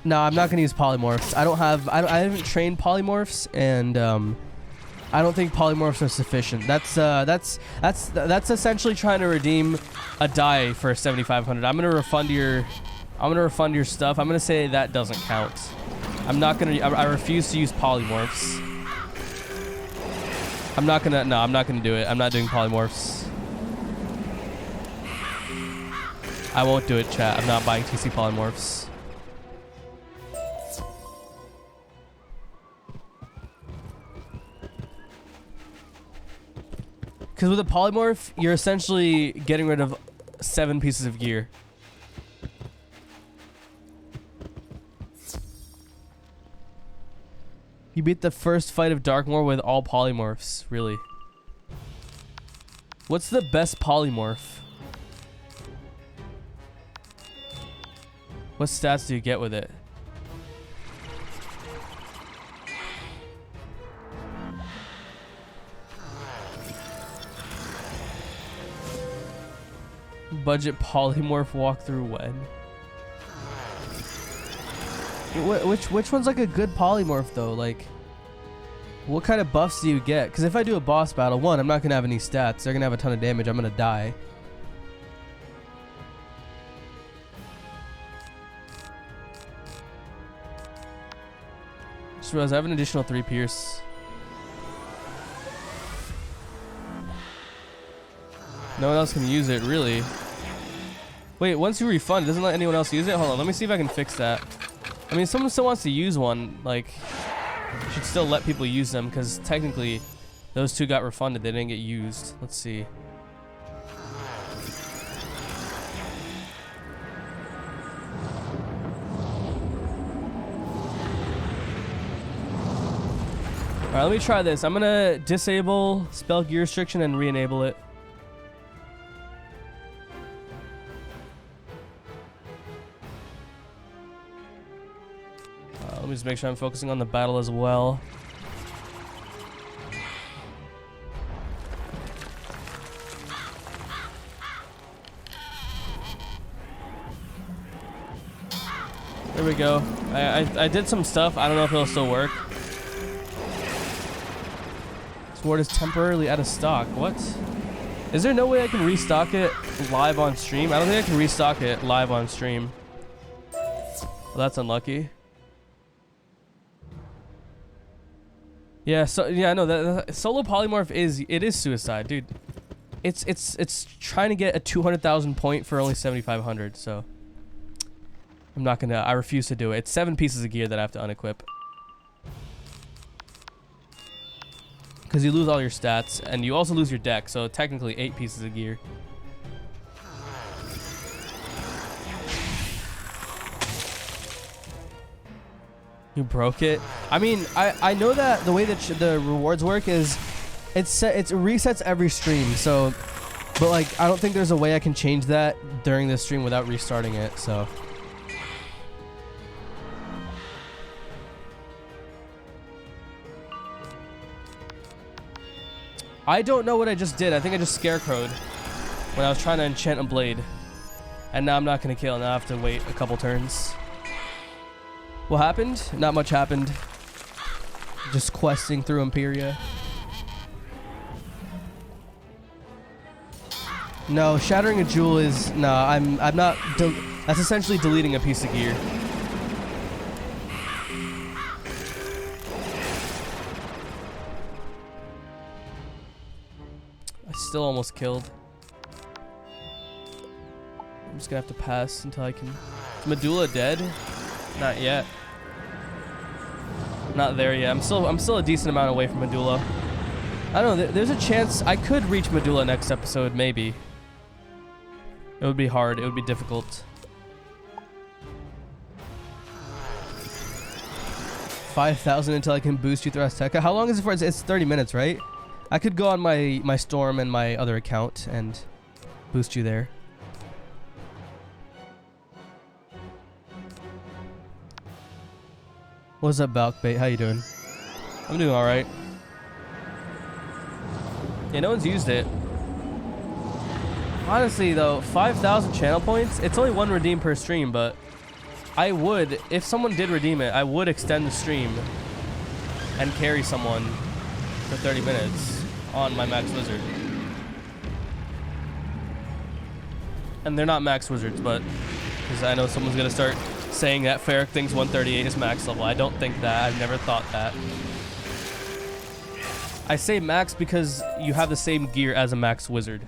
No, I'm not gonna use polymorphs. I haven't trained polymorphs, and I don't think polymorphs are sufficient. That's essentially trying to redeem a die for 7,500. I'm gonna refund your stuff. I'm gonna say that doesn't count. I refuse to use polymorphs. I'm not gonna do it. I'm not doing polymorphs. I won't do it, chat. I'm not buying TC polymorphs. Because with a polymorph, you're essentially getting rid of 7 pieces of gear. You beat the first fight of Darkmoor with all polymorphs, really. What's the best polymorph? What stats do you get with it? Budget polymorph walkthrough when? Which one's like a good polymorph though? Like, what kind of buffs do you get? Because if I do a boss battle, one, I'm not gonna have any stats. They're gonna have a ton of damage. I'm gonna die. Just realized I have an additional 3 pierce. No one else can use it, really. Wait, once you refund, it doesn't let anyone else use it? Hold on, let me see if I can fix that. I mean, if someone still wants to use one, like, you should still let people use them, because technically, those 2 got refunded. They didn't get used. Let's see. Alright, let me try this. I'm gonna disable spell gear restriction and re-enable it. Let me just make sure I'm focusing on the battle as well. There we go. I did some stuff. I don't know if it'll still work. Sword is temporarily out of stock. What? Is there no way I can restock it live on stream? I don't think I can restock it live on stream. Well, that's unlucky. Yeah, so yeah, no, that solo polymorph is suicide, dude. It's trying to get a 200,000 point for only 7,500, so I'm not gonna. I refuse to do it. It's 7 pieces of gear that I have to unequip. Because you lose all your stats, and you also lose your deck, so technically 8 pieces of gear. You broke it? I mean, I know that the way that the rewards work is it resets every stream, so but like I don't think there's a way I can change that during this stream without restarting it, so I don't know what I just did. I think I just scarecrowed when I was trying to enchant a blade. And now I'm not gonna kill, now I have to wait a couple turns. What happened? Not much happened. Just questing through Imperia. No, shattering a jewel is no. I'm not. That's essentially deleting a piece of gear. I still almost killed. I'm just gonna have to pass until I can. Is Medulla dead? Not yet. Not there yet. I'm still a decent amount away from Medulla. I don't know. There's a chance I could reach Medulla next episode, maybe. It would be hard. It would be difficult. 5,000 until I can boost you through Azteca. How long is it for? It's 30 minutes, right? I could go on my Storm and my other account and boost you there. What's up, Balkbait? How you doing? I'm doing all right. Yeah, no one's used it. Honestly, though, 5,000 channel points. It's only 1 redeem per stream, but I would, if someone did redeem it, I would extend the stream and carry someone for 30 minutes on my Max Wizard. And they're not Max Wizards, but because I know someone's gonna start saying that ferric thinks 138 is max level. I don't think that. I've never thought that. I say max because you have the same gear as a Max Wizard.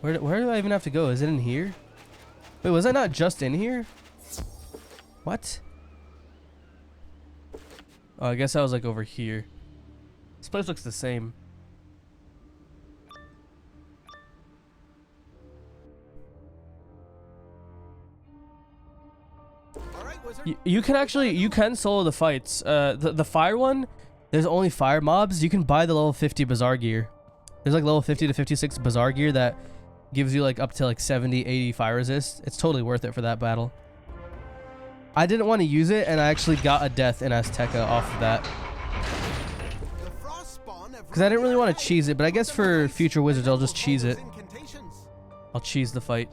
Where do I even have to go? Is it in here? Wait, was I not just in here? What? Oh, I guess I was like over here. This place looks the same. You can actually solo the fights. The fire one, there's only fire mobs. You can buy the level 50 bazaar gear. There's like level 50 to 56 bazaar gear that gives you like up to like 70, 80 fire resist. It's totally worth it for that battle. I didn't want to use it, and I actually got a death in Azteca off of that. Because I didn't really want to cheese it, but I guess for future wizards, I'll just cheese it. I'll cheese the fight.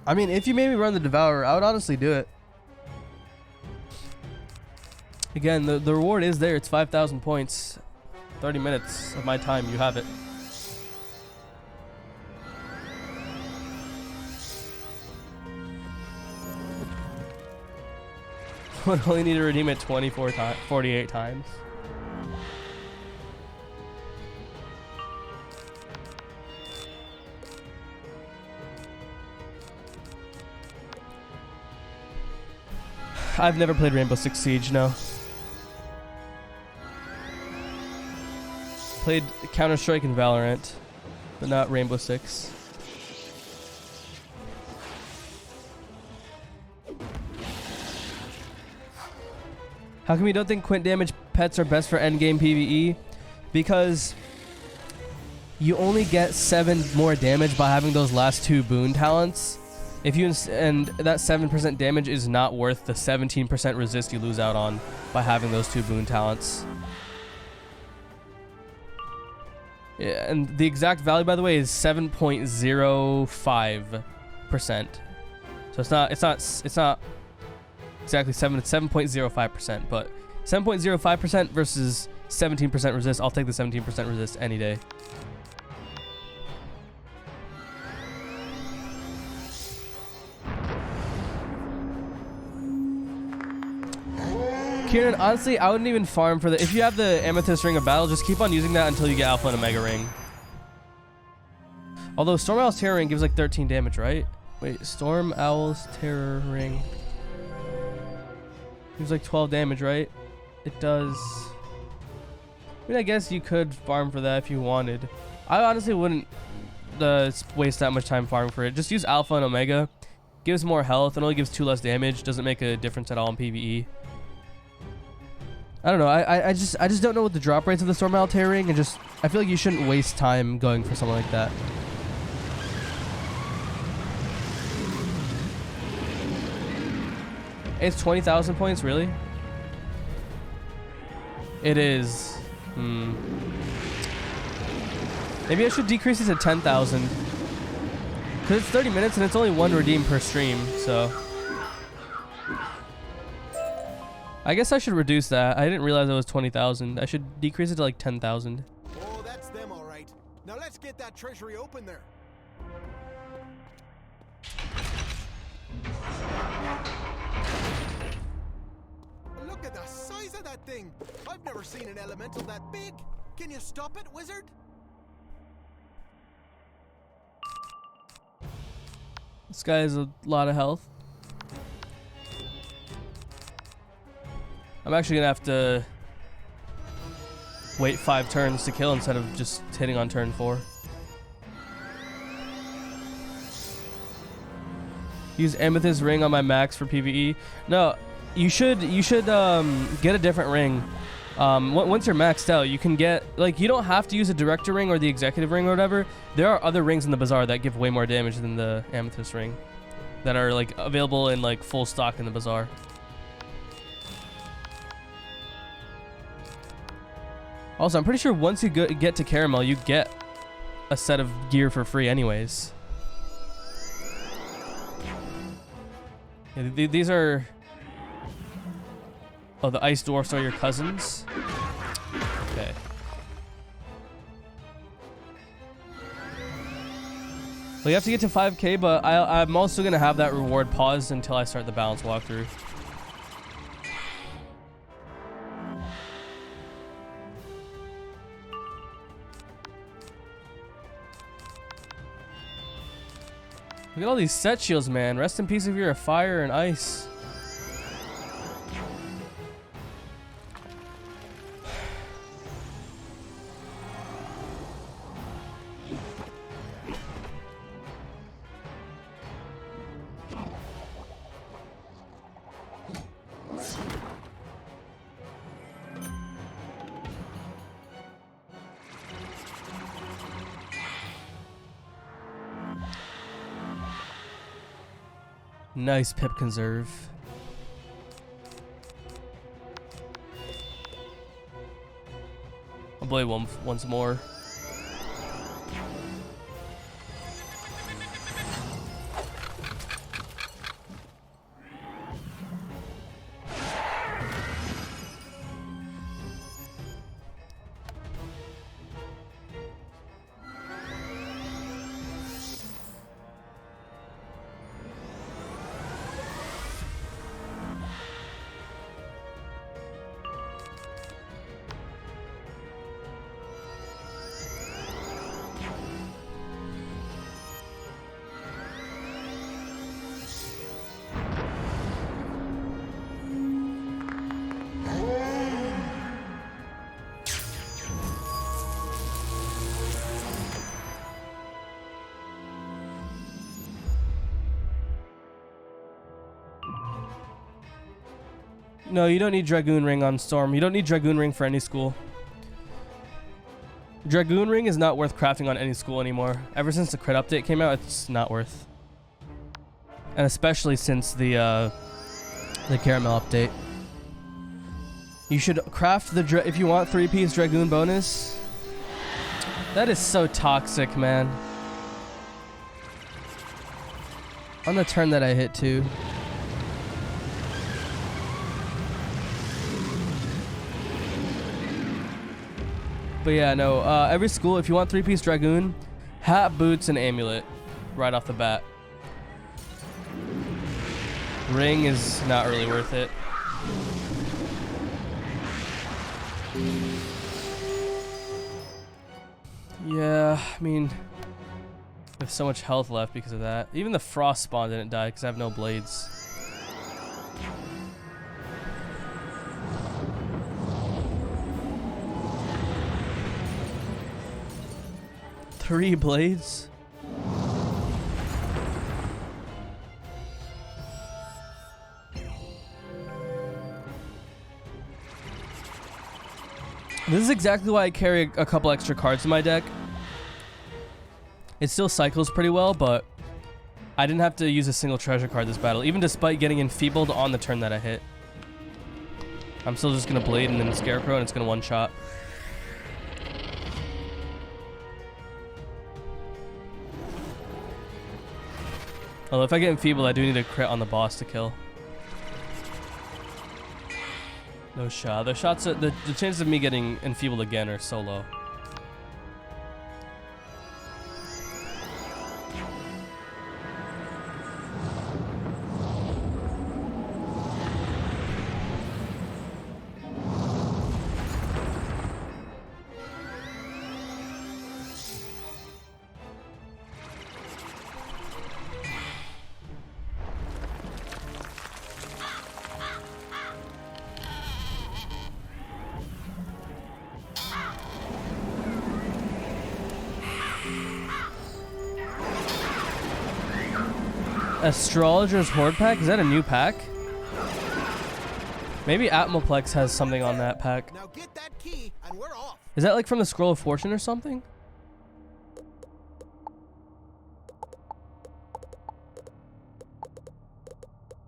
I mean, if you made me run the Devourer, I would honestly do it. Again, the reward is there. It's 5,000 points. 30 minutes of my time. You have it. Would only need to redeem it 48 times. I've never played Rainbow Six Siege, no. Played Counter-Strike and Valorant, but not Rainbow Six. How come you don't think quint damage pets are best for endgame PvE? Because you only get 7 more damage by having those last 2 boon talents. If you and that 7% damage is not worth the 17% resist you lose out on by having those 2 boon talents. Yeah, and the exact value, by the way, is 7.05%. So it's not exactly 7. It's 7.05%, but 7.05% versus 17% resist. I'll take the 17% resist any day. Kieran, honestly, I wouldn't even farm for the... If you have the Amethyst Ring of Battle, just keep on using that until you get Alpha and Omega Ring. Although Storm Owl's Terror Ring gives like 13 damage, right? Wait, Storm Owl's Terror Ring gives like 12 damage, right? It does. I mean, I guess you could farm for that if you wanted. I honestly wouldn't waste that much time farming for it. Just use Alpha and Omega. Gives more health and only gives 2 less damage. Doesn't make a difference at all in PvE. I don't know. I just don't know what the drop rates of the Storm Owl Terror Ring, and just I feel like you shouldn't waste time going for something like that. It's 20,000 points, really? It is. Maybe I should decrease it to 10,000. Because it's 30 minutes and it's only 1 redeem per stream, so... I guess I should reduce that. I didn't realize it was 20,000. I should decrease it to like 10,000. Oh, that's them, all right. Now let's get that treasury open there. Look at the size of that thing. I've never seen an elemental that big. Can you stop it, wizard? This guy has a lot of health. I'm actually gonna have to wait 5 turns to kill instead of just hitting on turn 4. Use Amethyst Ring on my max for PvE. No, you should get a different ring. Once you're maxed out, you can get, like, you don't have to use a Director Ring or the Executive Ring or whatever. There are other rings in the Bazaar that give way more damage than the Amethyst Ring that are like available in like full stock in the Bazaar. Also, I'm pretty sure once you get to Caramel, you get a set of gear for free anyways. Yeah, these are... Oh, the Ice Dwarfs are your cousins? Okay. Well, you have to get to 5k, but I'm also going to have that reward paused until I start the balance walkthrough. Look at all these set shields, man. Rest in peace if you're a fire and ice. Nice pip conserve. I'll blade one once more. No, you don't need Dragoon Ring on Storm. You don't need Dragoon Ring for any school. Dragoon Ring is not worth crafting on any school anymore. Ever since the crit update came out, it's not worth. And especially since the Caramel update. You should craft the if you want 3-piece Dragoon bonus. That is so toxic, man. On the turn that I hit too. But yeah, no, every school, if you want 3-piece Dragoon, hat, boots, and amulet right off the bat. Ring is not really worth it. Yeah, I mean, I have so much health left because of that. Even the frost spawn didn't die because I have no blades. Three blades? This is exactly why I carry a couple extra cards in my deck. It still cycles pretty well, but I didn't have to use a single treasure card this battle, even despite getting enfeebled on the turn that I hit. I'm still just gonna blade and then Scarecrow, and it's gonna one-shot. Although if I get enfeebled, I do need a crit on the boss to kill. No shot. The shots, the chances of me getting enfeebled again are so low. Astrologer's Horde pack? Is that a new pack? Maybe Atmoplex has something on that pack. Now get that key and we're off. Is that like from the Scroll of Fortune or something?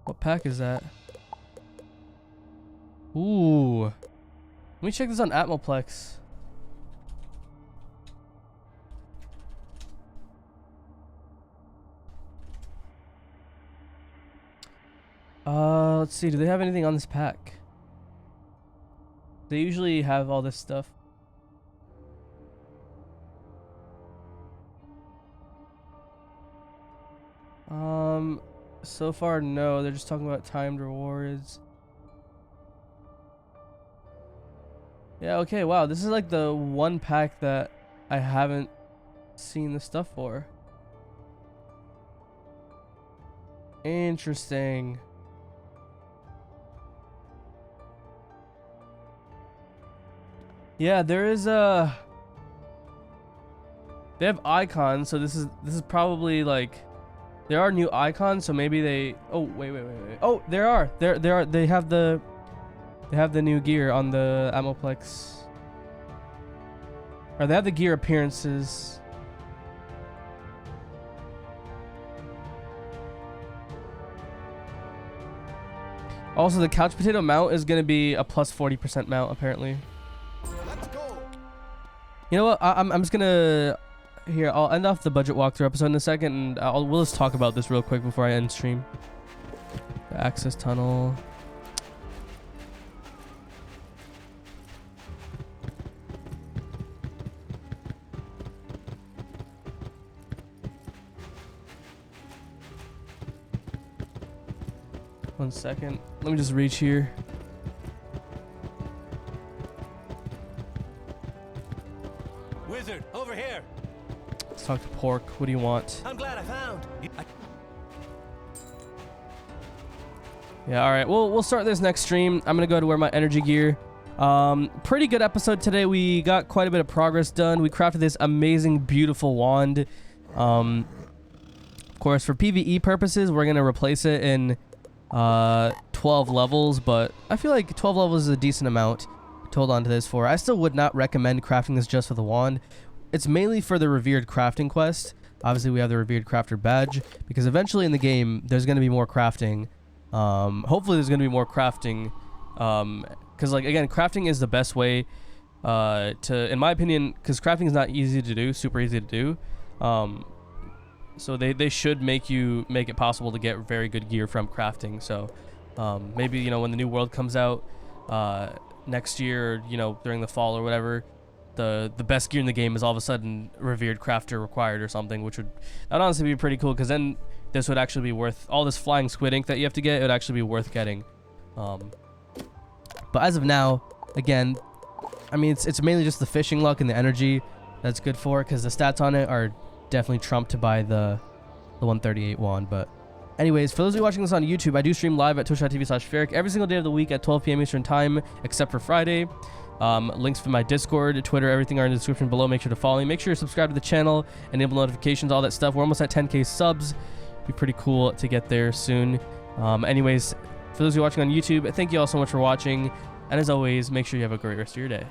What pack is that? Ooh. Let me check this on Atmoplex. Let's see. Do they have anything on this pack? They usually have all this stuff. So far, no. They're just talking about timed rewards. Yeah, okay, wow. This is like the one pack that I haven't seen the stuff for. Interesting. Yeah, there is a... They have icons, so this is probably like... There are new icons, so maybe they... Oh, wait. Oh, there are. They have the new gear on the Ammoplex. Or they have the gear appearances. Also, the couch potato mount is going to be a plus 40% mount, apparently. Let's go. You know what? I'm just going to... Here, I'll end off the budget walkthrough episode in a second, and we'll just talk about this real quick before I end stream. The access tunnel. One second. Let me just reach here. Wizard, over here. Let's talk to Pork. What do you want? I'm glad I found. Yeah, all right. We'll start this next stream. I'm gonna go to wear my energy gear. Pretty good episode today. We got quite a bit of progress done. We crafted this amazing, beautiful wand. Of course, for PvE purposes, we're gonna replace it in 12 levels, but I feel like 12 levels is a decent amount to hold on to this for. I still would not recommend crafting this just for the wand. It's mainly for the revered crafting quest. Obviously, we have the revered crafter badge because eventually in the game there's going to be more crafting. Hopefully there's going to be more crafting, because like again, crafting is the best way to, in my opinion, because crafting is not easy to do, super easy to do. So they should make it possible to get very good gear from crafting. So maybe, you know, when the new world comes out next year, or, you know, during the fall or whatever, the best gear in the game is all of a sudden revered crafter required or something, which would honestly be pretty cool, because then this would actually be worth all this flying squid ink that you have to get. It would actually be worth getting. But as of now, again, I mean, it's mainly just the fishing luck and the energy that's good for it, because the stats on it are definitely trumped by the 138 wand. But anyways, for those of you watching this on YouTube, I do stream live at twitch.tv/ferric every single day of the week at 12 p.m. Eastern time, except for Friday. Links for my Discord, Twitter, everything are in the description below. Make sure to follow me. Make sure to subscribe to the channel, enable notifications, all that stuff. We're almost at 10k subs. Be pretty cool to get there soon. Anyways, for those of you watching on YouTube, thank you all so much for watching. And as always, make sure you have a great rest of your day.